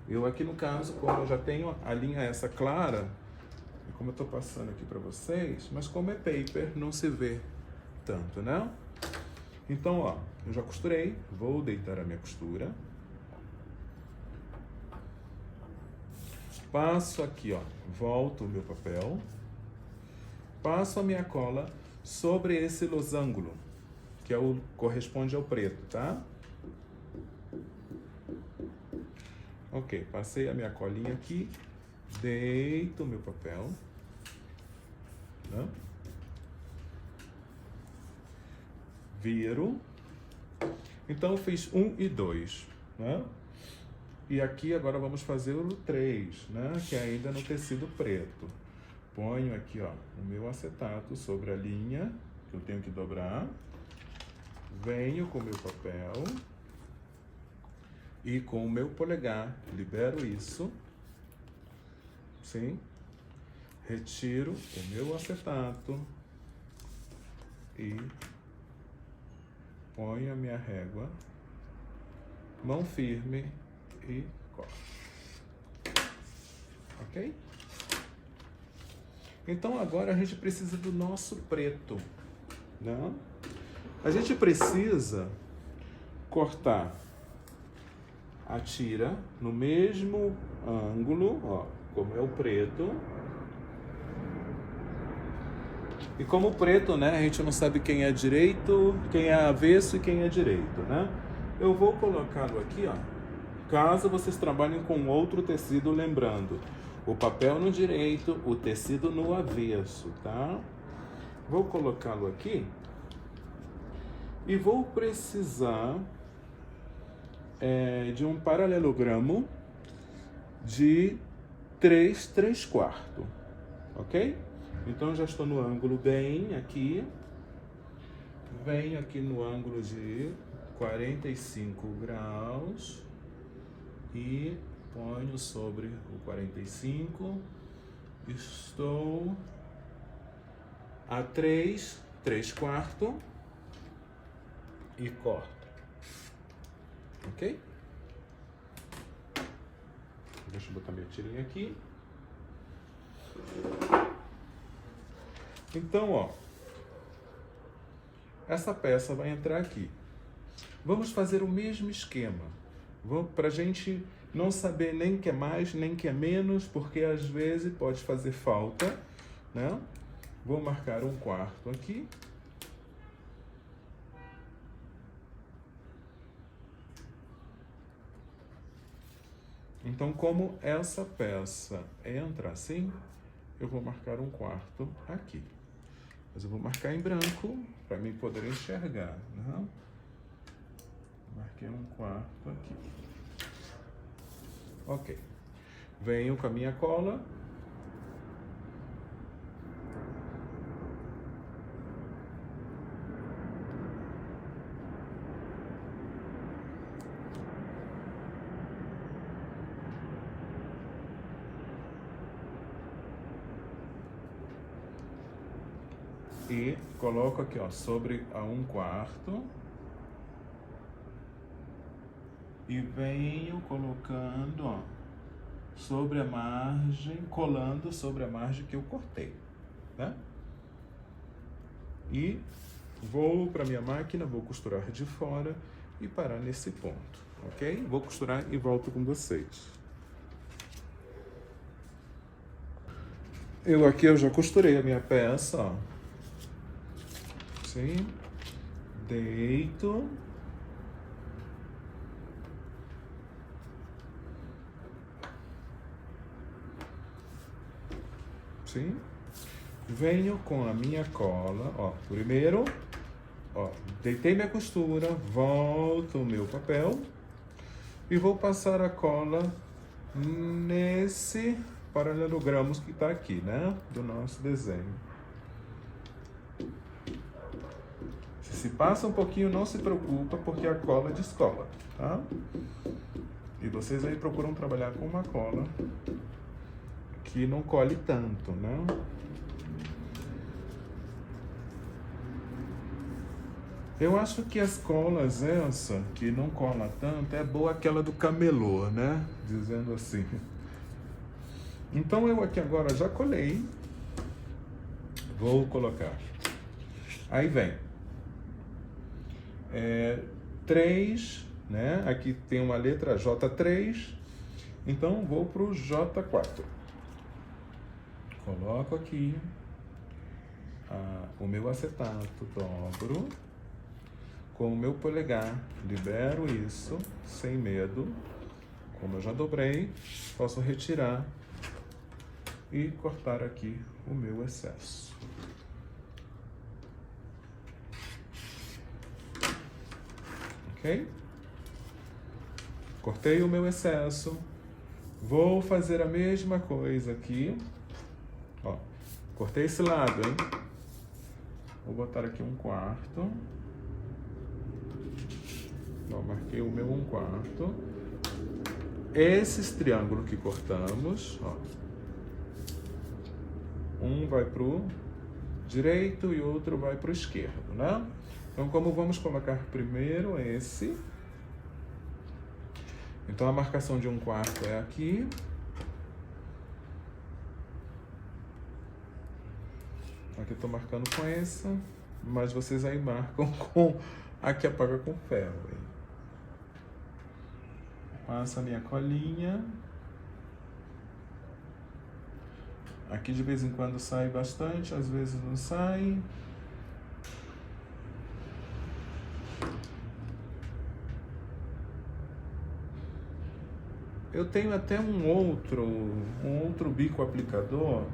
Eu aqui no caso, como eu já tenho a linha essa clara, como eu tô passando aqui para vocês, mas como é paper, não se vê tanto, né? Então, ó, eu já costurei, vou deitar a minha costura. Passo aqui, ó, volto o meu papel. Passo a minha cola sobre esse losango, que corresponde ao preto, tá? Ok, passei a minha colinha aqui, deito o meu papel, né? Viro. Então, eu fiz 1 e 2, né? E aqui agora vamos fazer o 3, né? Que é ainda no tecido preto. Ponho aqui, ó, o meu acetato sobre a linha, que eu tenho que dobrar. Venho com o meu papel e com o meu polegar libero isso, sim? Retiro o meu acetato e ponho a minha régua, mão firme e corto, ok? Então agora a gente precisa do nosso preto, né? A gente precisa cortar a tira no mesmo ângulo, ó, como é o preto. E como o preto, né, a gente não sabe quem é direito, quem é avesso e quem é direito, né? Eu vou colocá-lo aqui, ó, Caso vocês trabalhem com outro tecido, lembrando, o papel no direito, o tecido no avesso, tá? Vou colocá-lo aqui e vou precisar de um paralelogramo de 3/4, ok? Então já estou no ângulo bem aqui, venho aqui no ângulo de 45 graus e ponho sobre o 45, estou a 3/4 e corto, ok? Deixa eu botar minha tirinha aqui. Então, ó, essa peça vai entrar aqui. Vamos fazer o mesmo esquema, para a gente não saber nem que é mais, nem que é menos, porque às vezes pode fazer falta, né? Vou marcar 1/4 aqui. Então, como essa peça entra assim, eu vou marcar 1/4 aqui. Mas eu vou marcar em branco, para mim poder enxergar, né? Marquei 1/4 aqui. Ok. Venho com a minha cola. E coloco aqui, ó, sobre a 1/4 e venho colocando, ó, sobre a margem, colando sobre a margem que eu cortei, né? E vou para minha máquina, vou costurar de fora e parar nesse ponto, ok? Vou costurar e volto com vocês. Eu já costurei a minha peça, ó. Sim, deito, sim, venho com a minha cola, ó, primeiro, ó, deitei minha costura, volto o meu papel e vou passar a cola nesse paralelogramo que tá aqui, né, do nosso desenho. Se passa um pouquinho, não se preocupa, porque a cola descola, tá? E vocês aí procuram trabalhar com uma cola que não cole tanto, né? Eu acho que as colas essa, que não cola tanto, é boa aquela do camelô, né? Dizendo assim. Então eu aqui agora já colei. Vou colocar. Aí vem. 3, né? Aqui tem uma letra J3, então vou para o J4. Coloco aqui o meu acetato, dobro com o meu polegar, libero isso sem medo. Como eu já dobrei, posso retirar e cortar aqui o meu excesso. Ok? Cortei o meu excesso. Vou fazer a mesma coisa aqui. Ó, cortei esse lado, hein? Vou botar aqui 1/4. Ó, marquei o meu 1/4. Esses triângulos que cortamos, ó. Um vai pro direito e outro vai pro esquerdo, né? Então, como vamos colocar primeiro esse, então a marcação de 1/4 é aqui. Aqui eu tô marcando com essa, mas vocês aí marcam com a que apaga com ferro. Hein? Passo a minha colinha. Aqui de vez em quando sai bastante, às vezes não sai. Eu tenho até um outro bico aplicador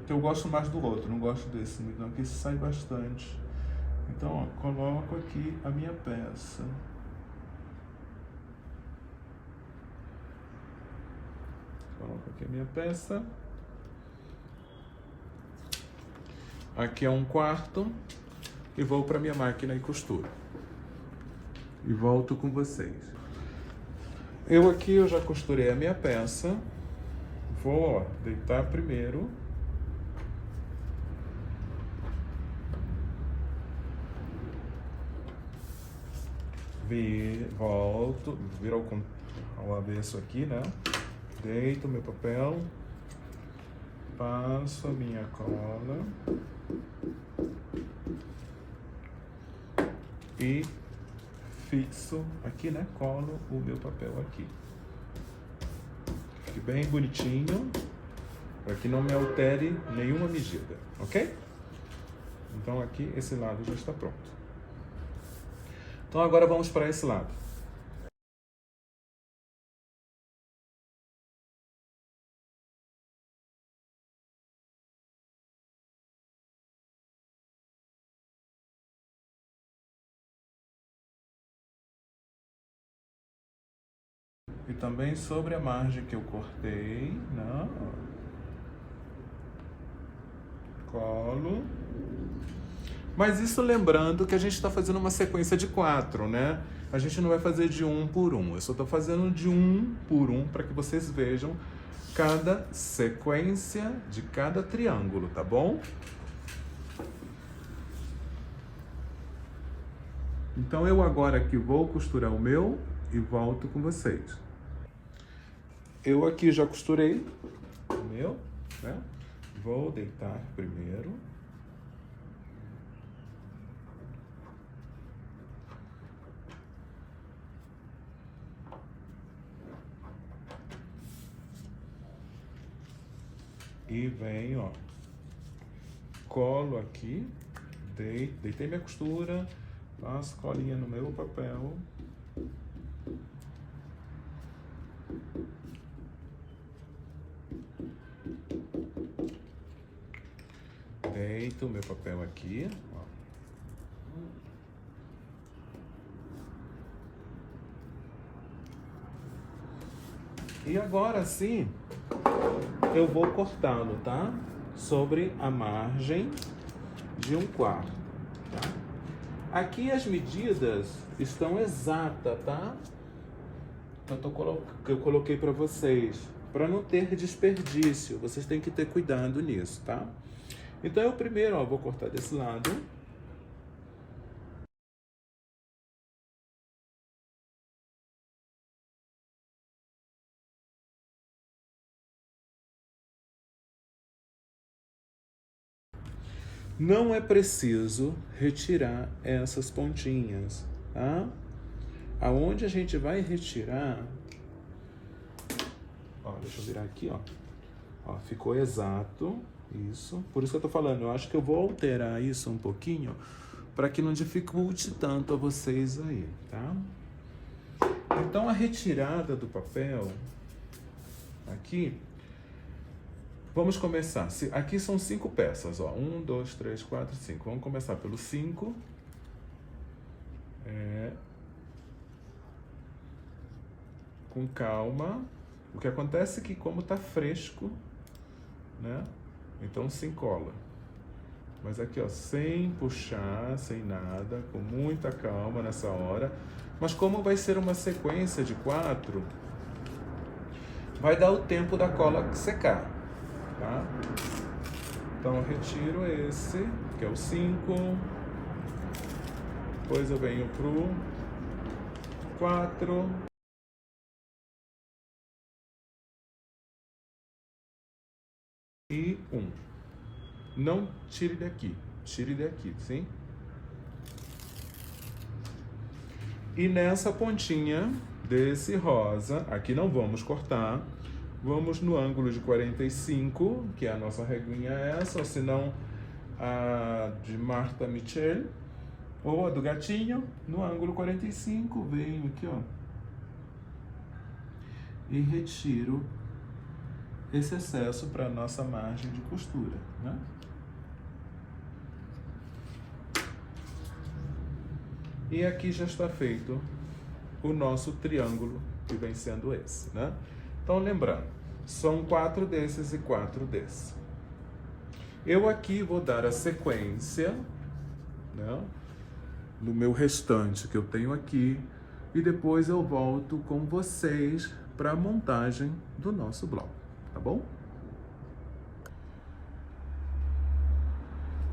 que eu gosto mais do outro, não gosto desse, então aqui sai bastante. Então, ó, coloco aqui a minha peça. Coloco aqui a minha peça. Aqui é 1/4 e vou para minha máquina e costuro. E volto com vocês. Eu já costurei a minha peça. Vou, ó, deitar primeiro. Volto, viro ao avesso aqui, né? Deito meu papel. Passo a minha cola. E fixo aqui, né? Colo o meu papel aqui. Fique bem bonitinho, para que não me altere nenhuma medida, ok? Então aqui esse lado já está pronto. Então agora vamos para esse lado. E também sobre a margem que eu cortei, né? Colo. Mas isso lembrando que a gente está fazendo uma sequência de 4, né? A gente não vai fazer de 1 por 1. Eu só estou fazendo de 1 por 1 para que vocês vejam cada sequência de cada triângulo, tá bom? Então eu agora aqui vou costurar o meu e volto com vocês. Eu aqui já costurei o meu, né? Vou deitar primeiro. E venho, ó, colo aqui, deitei minha costura, faço colinha no meu papel. Deito o meu papel aqui, ó. E agora sim, eu vou cortá-lo, tá? Sobre a margem de 1/4, tá? Aqui as medidas estão exatas, tá? Eu coloquei para vocês, para não ter desperdício. Vocês têm que ter cuidado nisso, tá? Então eu primeiro, ó, vou cortar desse lado. Não é preciso retirar essas pontinhas, tá? Aonde a gente vai retirar... Ó, deixa eu virar aqui, ó. Ó, ficou exato, isso. Por isso que eu tô falando, eu acho que eu vou alterar isso um pouquinho para que não dificulte tanto a vocês aí, tá? Então a retirada do papel aqui... Vamos começar. Aqui são 5 peças, ó. 1, 2, 3, 4, 5. Vamos começar pelo 5. Com calma. O que acontece é que como tá fresco, né? Então se encola. Mas aqui, ó, sem puxar, sem nada, com muita calma nessa hora. Mas como vai ser uma sequência de 4, vai dar o tempo da cola secar. Tá? Então eu retiro esse, que é o 5. Depois eu venho pro 4. E 1. Não tire daqui, sim? E nessa pontinha desse rosa, aqui não vamos cortar. Vamos no ângulo de 45, que é a nossa reguinha essa, ou se não a de Martha Mitchell, ou a do gatinho, no ângulo 45, venho aqui, ó. e retiro esse excesso para a nossa margem de costura, né? E aqui já está feito o nosso triângulo, que vem sendo esse, né? Então, lembrando, são 4 desses e 4 desses. Eu aqui vou dar a sequência, né, no meu restante que eu tenho aqui, e depois eu volto com vocês para a montagem do nosso bloco, tá bom?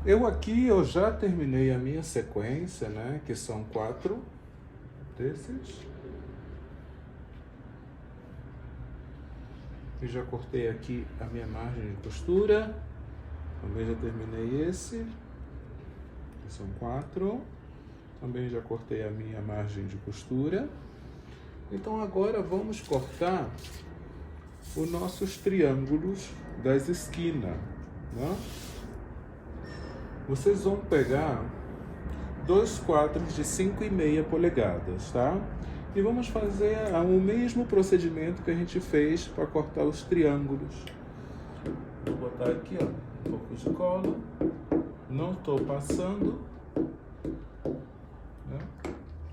Eu já terminei a minha sequência, né, que são 4 desses. E já cortei aqui a minha margem de costura. Também já terminei esse. São 4. Também já cortei a minha margem de costura. Então agora vamos cortar os nossos triângulos das esquinas, né? Vocês vão pegar 2 quadros de 5,5 polegadas, tá? E vamos fazer o mesmo procedimento que a gente fez para cortar os triângulos. Vou botar aqui, ó, um pouco de cola. Não estou passando, né?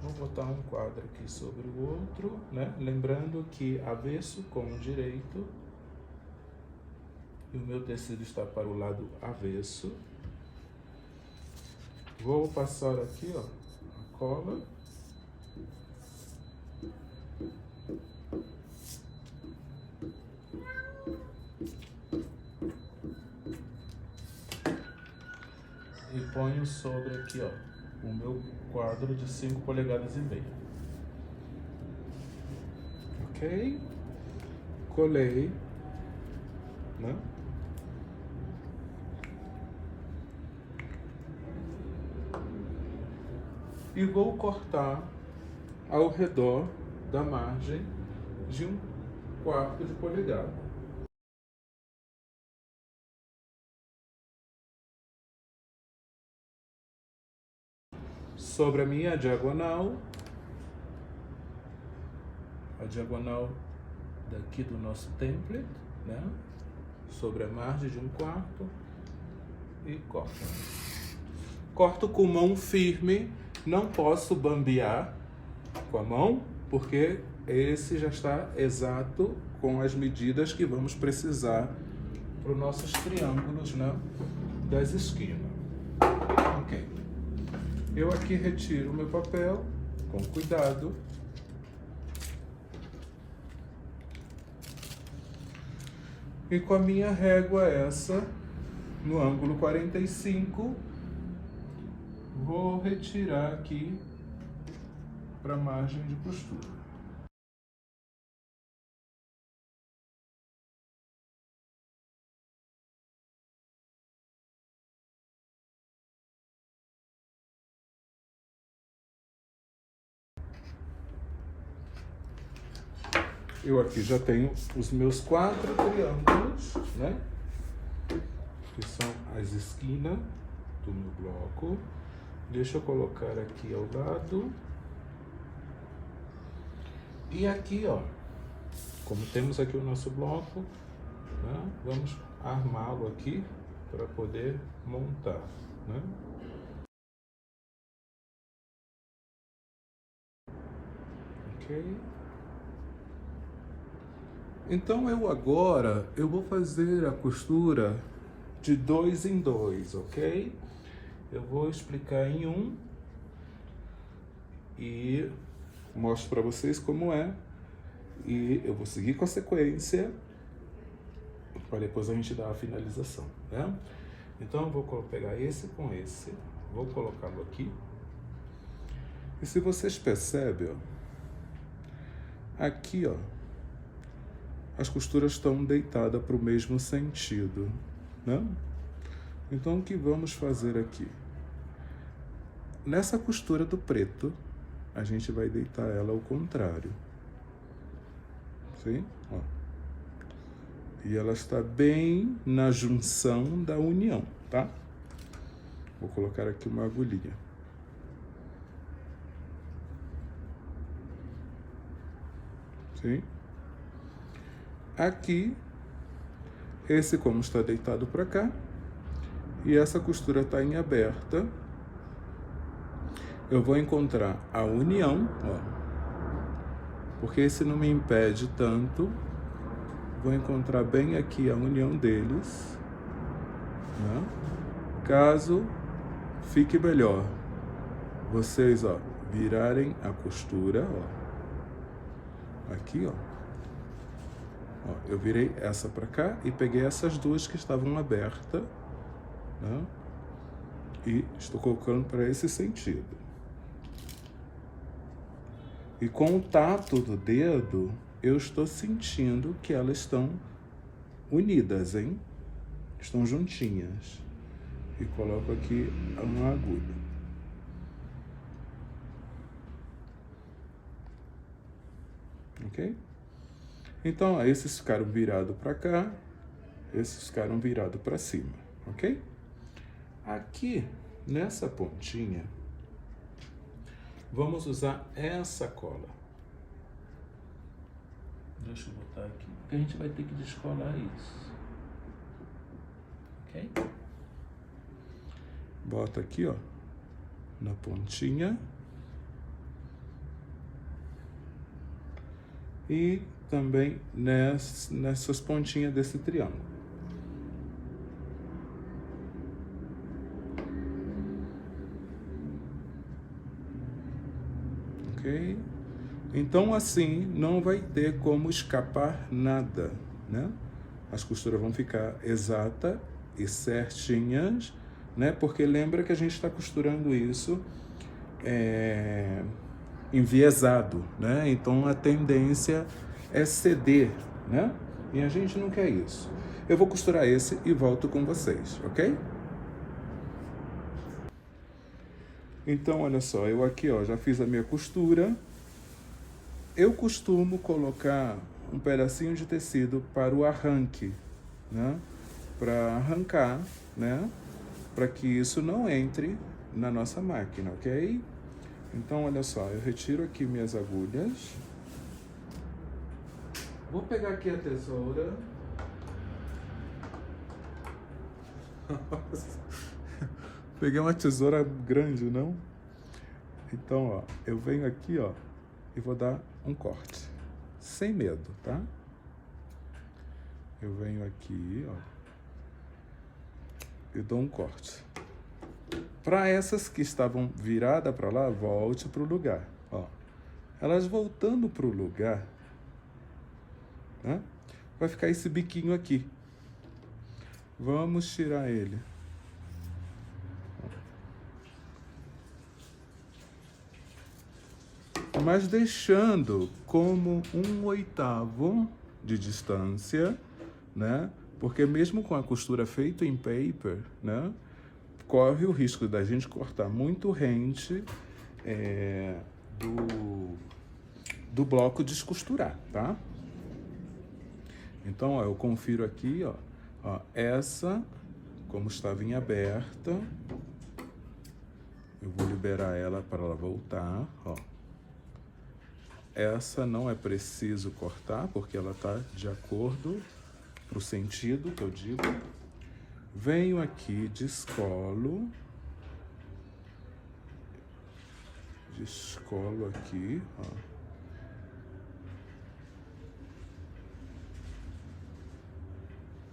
Vou botar um quadro aqui sobre o outro, né? Lembrando que avesso com o direito. E o meu tecido está para o lado avesso. Vou passar aqui, ó, a cola. E ponho sobre aqui, ó, o meu quadro de 5,5 polegadas. Ok? Colei, né? E vou cortar ao redor da margem de 1/4 de polegada. Sobre a minha diagonal, a diagonal daqui do nosso template, né? Sobre a margem de 1/4 e corto. Corto com mão firme, não posso bambear com a mão, porque esse já está exato com as medidas que vamos precisar para os nossos triângulos, né, das esquinas. Ok. Eu aqui retiro o meu papel com cuidado. E com a minha régua essa, no ângulo 45, vou retirar aqui para a margem de costura. Eu aqui já tenho os meus 4 triângulos, né? Que são as esquinas do meu bloco. Deixa eu colocar aqui ao lado. E aqui, ó, como temos aqui o nosso bloco, né? Vamos armá-lo aqui para poder montar, né? Ok. Então eu vou fazer a costura de 2 em 2, ok? Eu vou explicar em um e mostro para vocês como é. E eu vou seguir com a sequência para depois a gente dar a finalização, né? Então eu vou pegar esse com esse, vou colocá-lo aqui. E se vocês percebem, ó, aqui, ó, as costuras estão deitadas para o mesmo sentido, né? Então, o que vamos fazer aqui? Nessa costura do preto, a gente vai deitar ela ao contrário. Sim? Ó. E ela está bem na junção da união, tá? Vou colocar aqui uma agulhinha. Sim? aqui, esse como está deitado para cá, e essa costura está em aberta, eu vou encontrar a união, ó, porque esse não me impede tanto, vou encontrar bem aqui a união deles, né? Caso fique melhor, vocês, ó, virarem a costura, ó, aqui, ó, eu virei essa para cá e peguei essas duas que estavam abertas, né? E estou colocando para esse sentido. E com o tato do dedo, eu estou sentindo que elas estão unidas, hein? Estão juntinhas. E coloco aqui uma agulha. Ok? Então, ó, esses ficaram virados para cá, esses ficaram virados para cima, ok? Aqui, nessa pontinha, vamos usar essa cola. Deixa eu botar aqui, porque a gente vai ter que descolar isso. Ok? Bota aqui, ó, na pontinha. E também nessas pontinhas desse triângulo. Ok? Então, assim, não vai ter como escapar nada, né? As costuras vão ficar exatas e certinhas, né? Porque lembra que a gente está costurando isso enviesado, né? Então, a tendência é ceder, né? E a gente não quer isso. Eu vou costurar esse e volto com vocês, ok? Então, olha só, eu aqui, ó, já fiz a minha costura. Eu costumo colocar um pedacinho de tecido para o arranque, né? Para arrancar, né? Para que isso não entre na nossa máquina, ok? Então, olha só, eu retiro aqui minhas agulhas. Vou pegar aqui a tesoura. Peguei uma tesoura grande, não? Então, ó, eu venho aqui, ó, e vou dar um corte. Sem medo, tá? Eu venho aqui, ó, e dou um corte. Para essas que estavam viradas para lá, volte para o lugar, ó. Elas voltando para o lugar, né? Vai ficar esse biquinho aqui. Vamos tirar ele. Mas deixando como 1/8 de distância, né? Porque mesmo com a costura feita em paper, né? Corre o risco da gente cortar muito rente do bloco descosturar, tá? Então, ó, eu confiro aqui, ó, essa, como estava em aberta, eu vou liberar ela para ela voltar, ó. Essa não é preciso cortar, porque ela está de acordo para o sentido que eu digo. Venho aqui, descolo aqui, ó.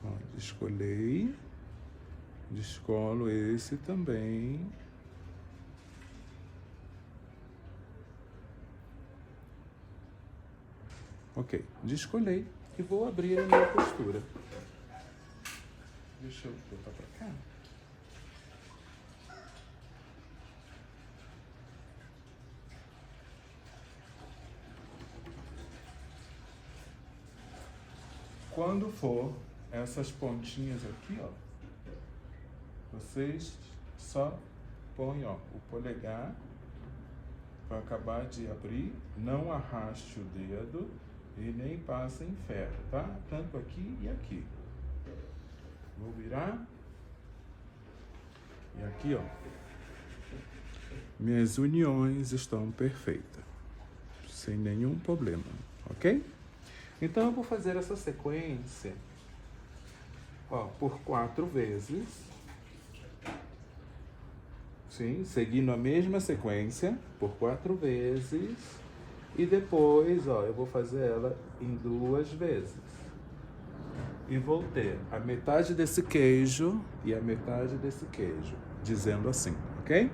Ó, descolei, descolo esse também. Ok, descolei e vou abrir a minha costura. Deixa eu botar pra cá. Quando for essas pontinhas aqui, ó, vocês só põem, ó, o polegar para acabar de abrir, não arraste o dedo e nem passa em ferro, tá? Tanto aqui e aqui. Vou virar. E aqui, ó, minhas uniões estão perfeitas, sem nenhum problema, ok? Então eu vou fazer essa sequência, ó, por 4 vezes. Sim, seguindo a mesma sequência por 4 vezes. E depois, ó, eu vou fazer ela em 2 vezes. E vou ter a metade desse queijo e a metade desse queijo, dizendo assim, ok?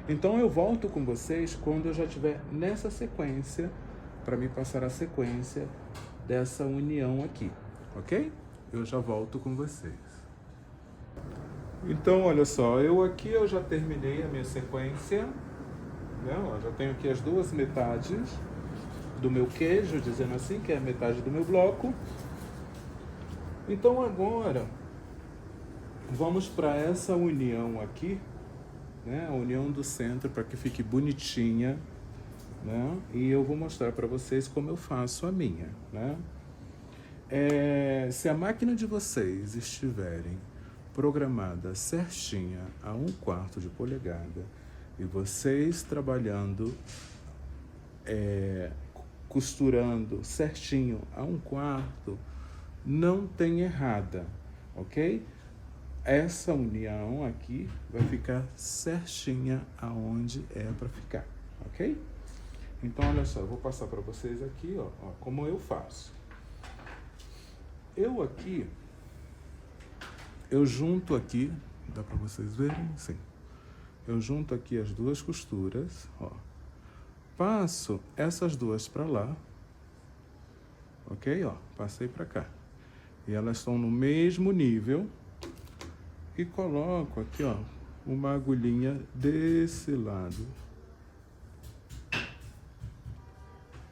Então eu volto com vocês quando eu já estiver nessa sequência, para me passar a sequência dessa união aqui, ok? Eu já volto com vocês. Então, olha só, eu já terminei a minha sequência, né? Ó, já tenho aqui as 2 metades do meu queijo, dizendo assim, que é a metade do meu bloco. Então agora, vamos para essa união aqui, né? A união do centro, para que fique bonitinha, né? E eu vou mostrar para vocês como eu faço a minha, né? Se a máquina de vocês estiverem programada certinha a 1/4 de polegada e vocês trabalhando, costurando certinho a 1/4, não tem errada, ok? Essa união aqui vai ficar certinha aonde é para ficar, ok? Então, olha só, eu vou passar para vocês aqui, ó, como eu faço. Eu junto aqui, dá para vocês verem? Sim. Eu junto aqui as 2 costuras, ó. Passo essas 2 para lá, ok? Ó, passei para cá. E elas estão no mesmo nível. E coloco aqui, ó, uma agulhinha desse lado.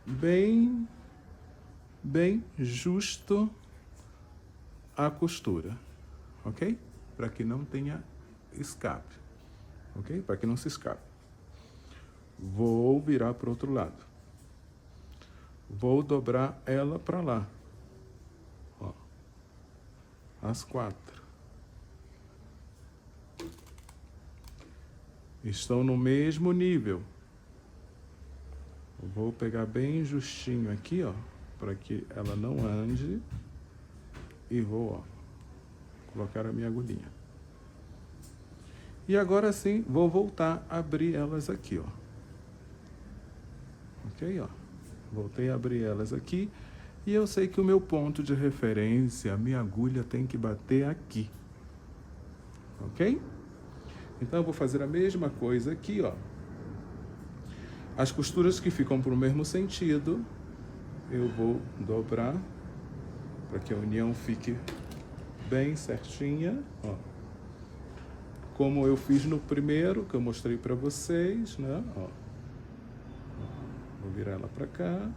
Bem justo a costura, ok? Para que não tenha escape, ok? Para que não se escape. Vou virar para o outro lado. Vou dobrar ela para lá, ó, as 4. Estão no mesmo nível. Vou pegar bem justinho aqui, ó, para que ela não ande. E vou, ó, colocar a minha agulhinha. E agora sim, vou voltar a abrir elas aqui, ó. Ok, ó. Voltei a abrir elas aqui. E eu sei que o meu ponto de referência, a minha agulha tem que bater aqui. Ok? Então eu vou fazer a mesma coisa aqui, ó. As costuras que ficam para o mesmo sentido, eu vou dobrar para que a união fique bem certinha, ó. Como eu fiz no primeiro, que eu mostrei para vocês, né? Ó. Vou virar ela para cá.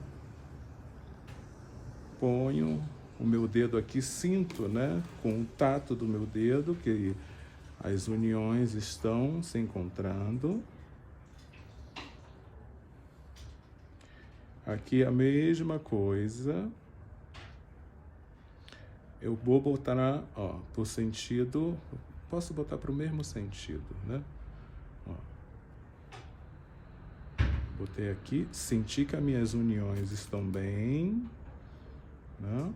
Ponho o meu dedo aqui, sinto, né? Com o tato do meu dedo, que as uniões estão se encontrando. Aqui a mesma coisa. Eu vou botar, ó, por sentido, posso botar para o mesmo sentido, né? Ó. Botei aqui, senti que as minhas uniões estão bem, né?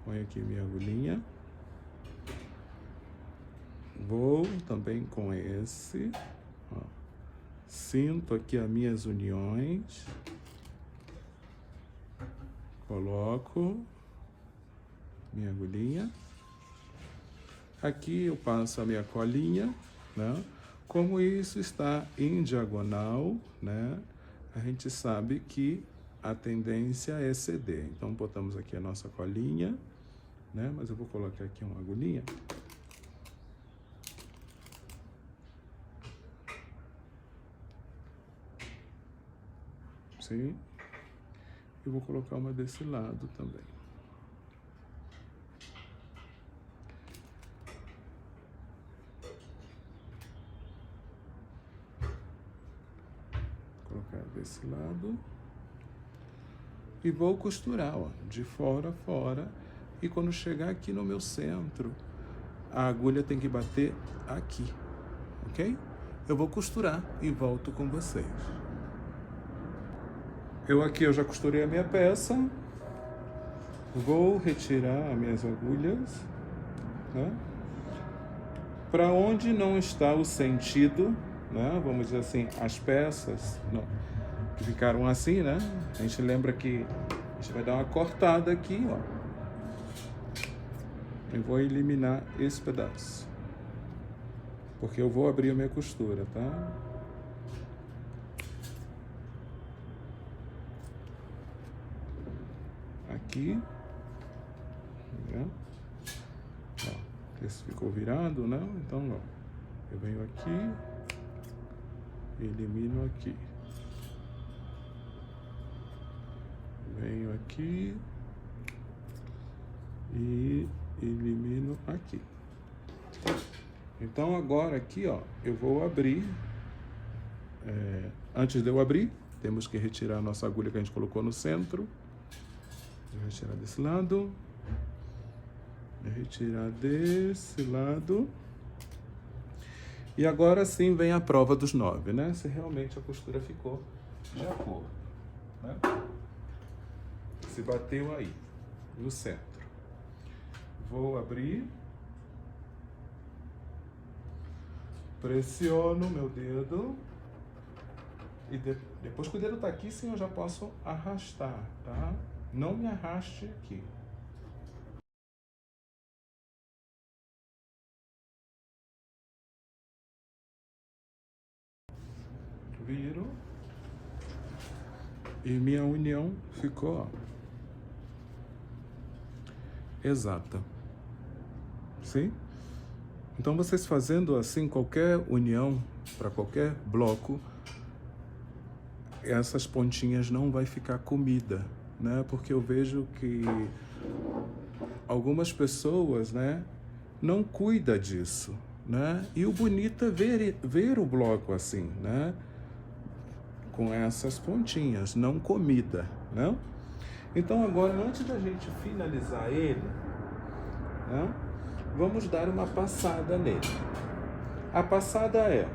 Põe aqui minha agulhinha. Vou também com esse, ó. Sinto aqui as minhas uniões. Coloco minha agulhinha. Aqui eu passo a minha colinha, né? Como isso está em diagonal, né? A gente sabe que a tendência é ceder. Então botamos aqui a nossa colinha, né? Mas eu vou colocar aqui uma agulhinha. Sim. Eu vou colocar uma desse lado também. Colocar desse lado. E vou costurar, ó, de fora a fora. E quando chegar aqui no meu centro, a agulha tem que bater aqui, ok? Eu vou costurar e volto com vocês. eu já costurei a minha peça. Vou retirar as minhas agulhas, né? Para onde não está o sentido, né? Vamos dizer assim, as peças não, que ficaram assim, né? A gente lembra que a gente vai dar uma cortada aqui, ó. Eu vou eliminar esse pedaço, porque eu vou abrir a minha costura, tá? Aqui, né? Ó, esse ficou virado, né? Então, ó, eu venho aqui, elimino aqui, venho aqui e elimino aqui. Então agora aqui, ó, eu vou abrir. Antes de eu abrir, temos que retirar a nossa agulha que a gente colocou no centro. Vou retirar desse lado. Vou retirar desse lado. E agora sim vem a prova dos 9, né? Se realmente a costura ficou de acordo, né? Se bateu aí, no centro. Vou abrir. Pressiono meu dedo. E depois que o dedo tá aqui, sim, eu já posso arrastar, tá? Não me arraste aqui. Viro. E minha união ficou, ó, exata. Sim? Então vocês fazendo assim qualquer união para qualquer bloco, essas pontinhas não vai ficar comida, né? Porque eu vejo que algumas pessoas, né, não cuida disso, né? E o bonito é ver o bloco assim, né? Com essas pontinhas, não comida, né? Então agora, antes da gente finalizar ele, né, vamos dar uma passada nele. A passada é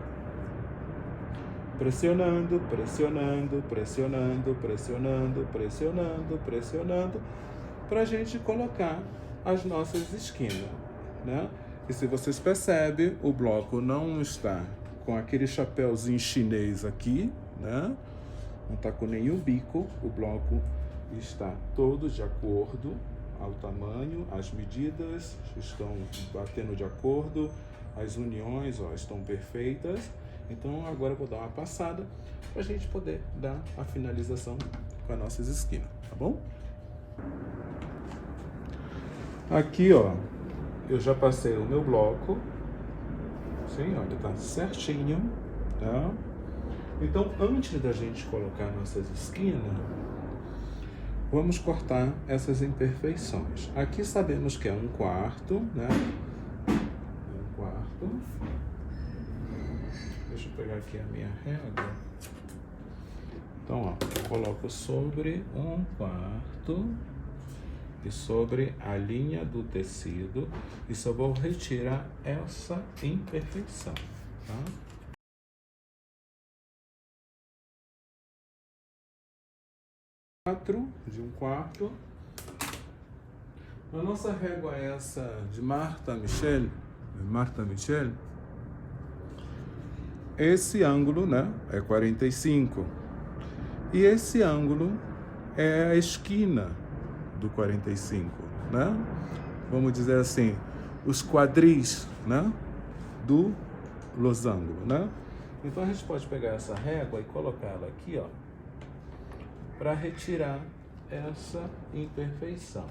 pressionando, pressionando, pressionando, pressionando, pressionando, pressionando, para a gente colocar as nossas esquinas, né? E se vocês percebem, o bloco não está com aquele chapéuzinho chinês aqui, né? Não está com nenhum bico, o bloco está todo de acordo ao tamanho, as medidas estão batendo de acordo, as uniões, ó, estão perfeitas. Então agora eu vou dar uma passada para a gente poder dar a finalização com as nossas esquinas, tá bom? Aqui, ó, eu já passei o meu bloco, sim, olha, tá certinho, tá? Então, antes da gente colocar nossas esquinas, vamos cortar essas imperfeições. Aqui sabemos que é 1/4, né? 1/4. Deixa eu pegar aqui a minha régua. Então, ó, eu coloco sobre 1/4 e sobre a linha do tecido e só vou retirar essa imperfeição, tá? De 1/4. A nossa régua é essa de Martha Michel. Esse ângulo, né, é 45. E esse ângulo é a esquina do 45, né? Vamos dizer assim, os quadris, né, do losango, né? Então a gente pode pegar essa régua e colocá-la aqui, ó, para retirar essa imperfeição.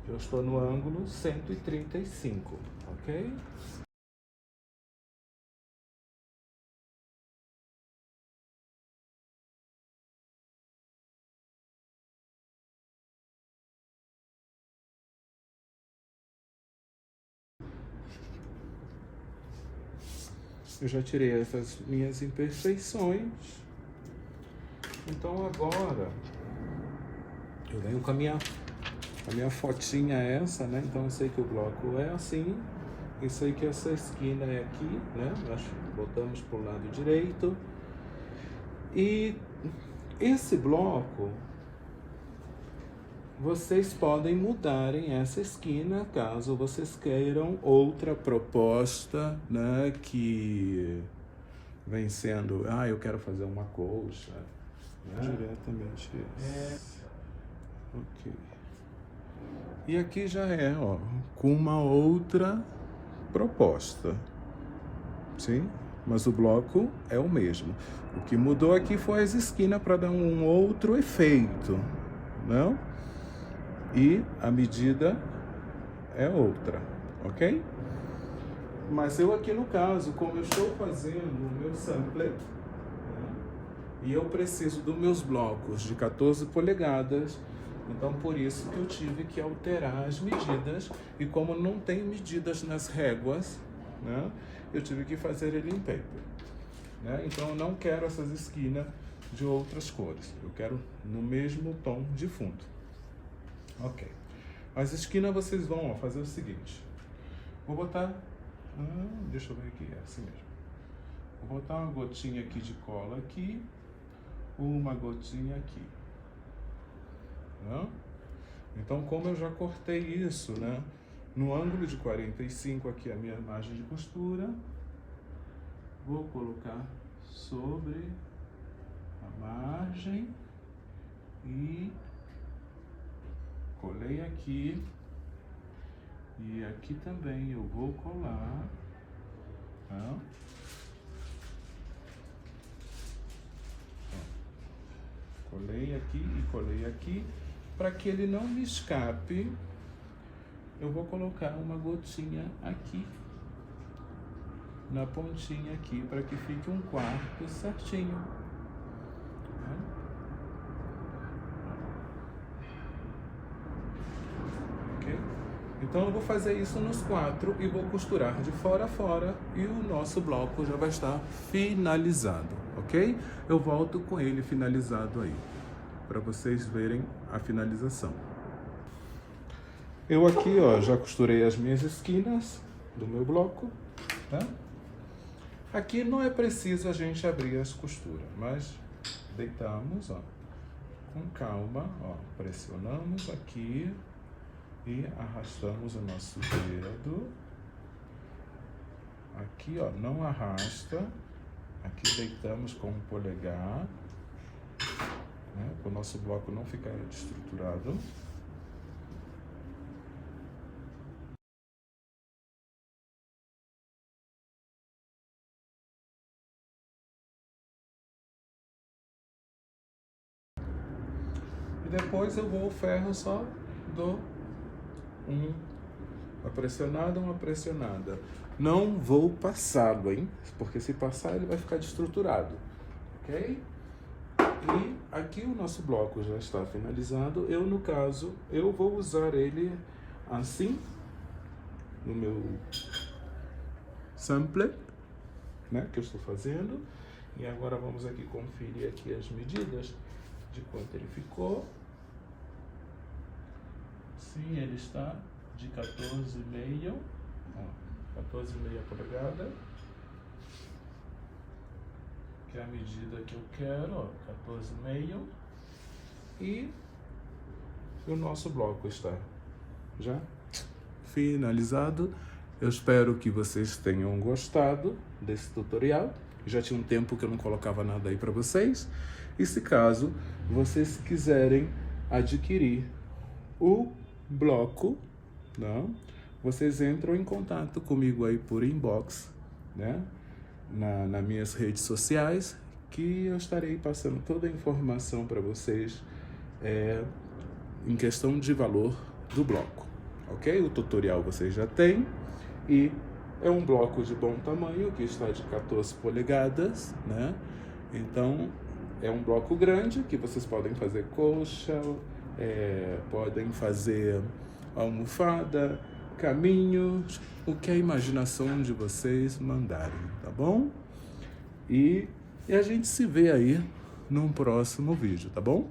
Eu estou no ângulo 135, ok? Eu já tirei essas minhas imperfeições. Então agora eu venho com a minha fotinha essa, né? Então eu sei que o bloco é assim, eu sei que essa esquina é aqui, né? Nós botamos para o lado direito e esse bloco, vocês podem mudarem essa esquina caso vocês queiram outra proposta, né, que vem sendo, eu quero fazer uma colcha, né? Diretamente esse. Ok. E aqui já é, ó, com uma outra proposta, sim? Mas o bloco é o mesmo. O que mudou aqui foi as esquinas para dar um outro efeito, não? E a medida é outra, ok? Mas eu aqui no caso, como eu estou fazendo o meu sampler, né, e eu preciso dos meus blocos de 14 polegadas, então por isso que eu tive que alterar as medidas, e como não tem medidas nas réguas, né, eu tive que fazer ele em paper, né? Então eu não quero essas esquinas de outras cores, eu quero no mesmo tom de fundo. Ok. As esquinas vocês vão fazer o seguinte. Vou botar... deixa eu ver aqui, é assim mesmo. Vou botar uma gotinha aqui de cola aqui. Uma gotinha aqui. Né? Então, como eu já cortei isso, né? No ângulo de 45 aqui a minha margem de costura. Vou colocar sobre a margem e... colei aqui, e aqui também eu vou colar, tá? Colei aqui e colei aqui, para que ele não me escape, eu vou colocar uma gotinha aqui, na pontinha aqui, para que fique um quarto certinho. Tá? Então eu vou fazer isso nos 4 e vou costurar de fora a fora e o nosso bloco já vai estar finalizado, ok? Eu volto com ele finalizado aí, para vocês verem a finalização. Eu aqui, ó, já costurei as minhas esquinas do meu bloco, tá? Aqui não é preciso a gente abrir as costuras, mas deitamos, ó, com calma, ó, pressionamos aqui, e arrastamos o nosso dedo. Aqui, ó, não arrasta. Aqui deitamos com o polegar, né, para o nosso bloco não ficar desestruturado. E depois eu vou o ferro só do uma pressionada. Não vou passá-lo, hein? Porque se passar ele vai ficar desestruturado, ok? E aqui o nosso bloco já está finalizado. Eu, no caso, eu vou usar ele assim, no meu sampler, né? Que eu estou fazendo. E agora vamos aqui conferir aqui as medidas de quanto ele ficou. Sim, ele está de 14,5, 14,5 polegada, que é a medida que eu quero, ó, 14,5, e o nosso bloco está já finalizado. Eu espero que vocês tenham gostado desse tutorial. Já tinha um tempo que eu não colocava nada aí para vocês. E se caso vocês quiserem adquirir o bloco, não, vocês entram em contato comigo aí por inbox, né, nas minhas redes sociais, que eu estarei passando toda a informação para vocês em questão de valor do bloco, ok? O tutorial vocês já têm, e é um bloco de bom tamanho, que está de 14 polegadas, né? Então é um bloco grande, que vocês podem fazer colcha, podem fazer almofada, caminhos, o que a imaginação de vocês mandarem, tá bom? E a gente se vê aí num próximo vídeo, tá bom?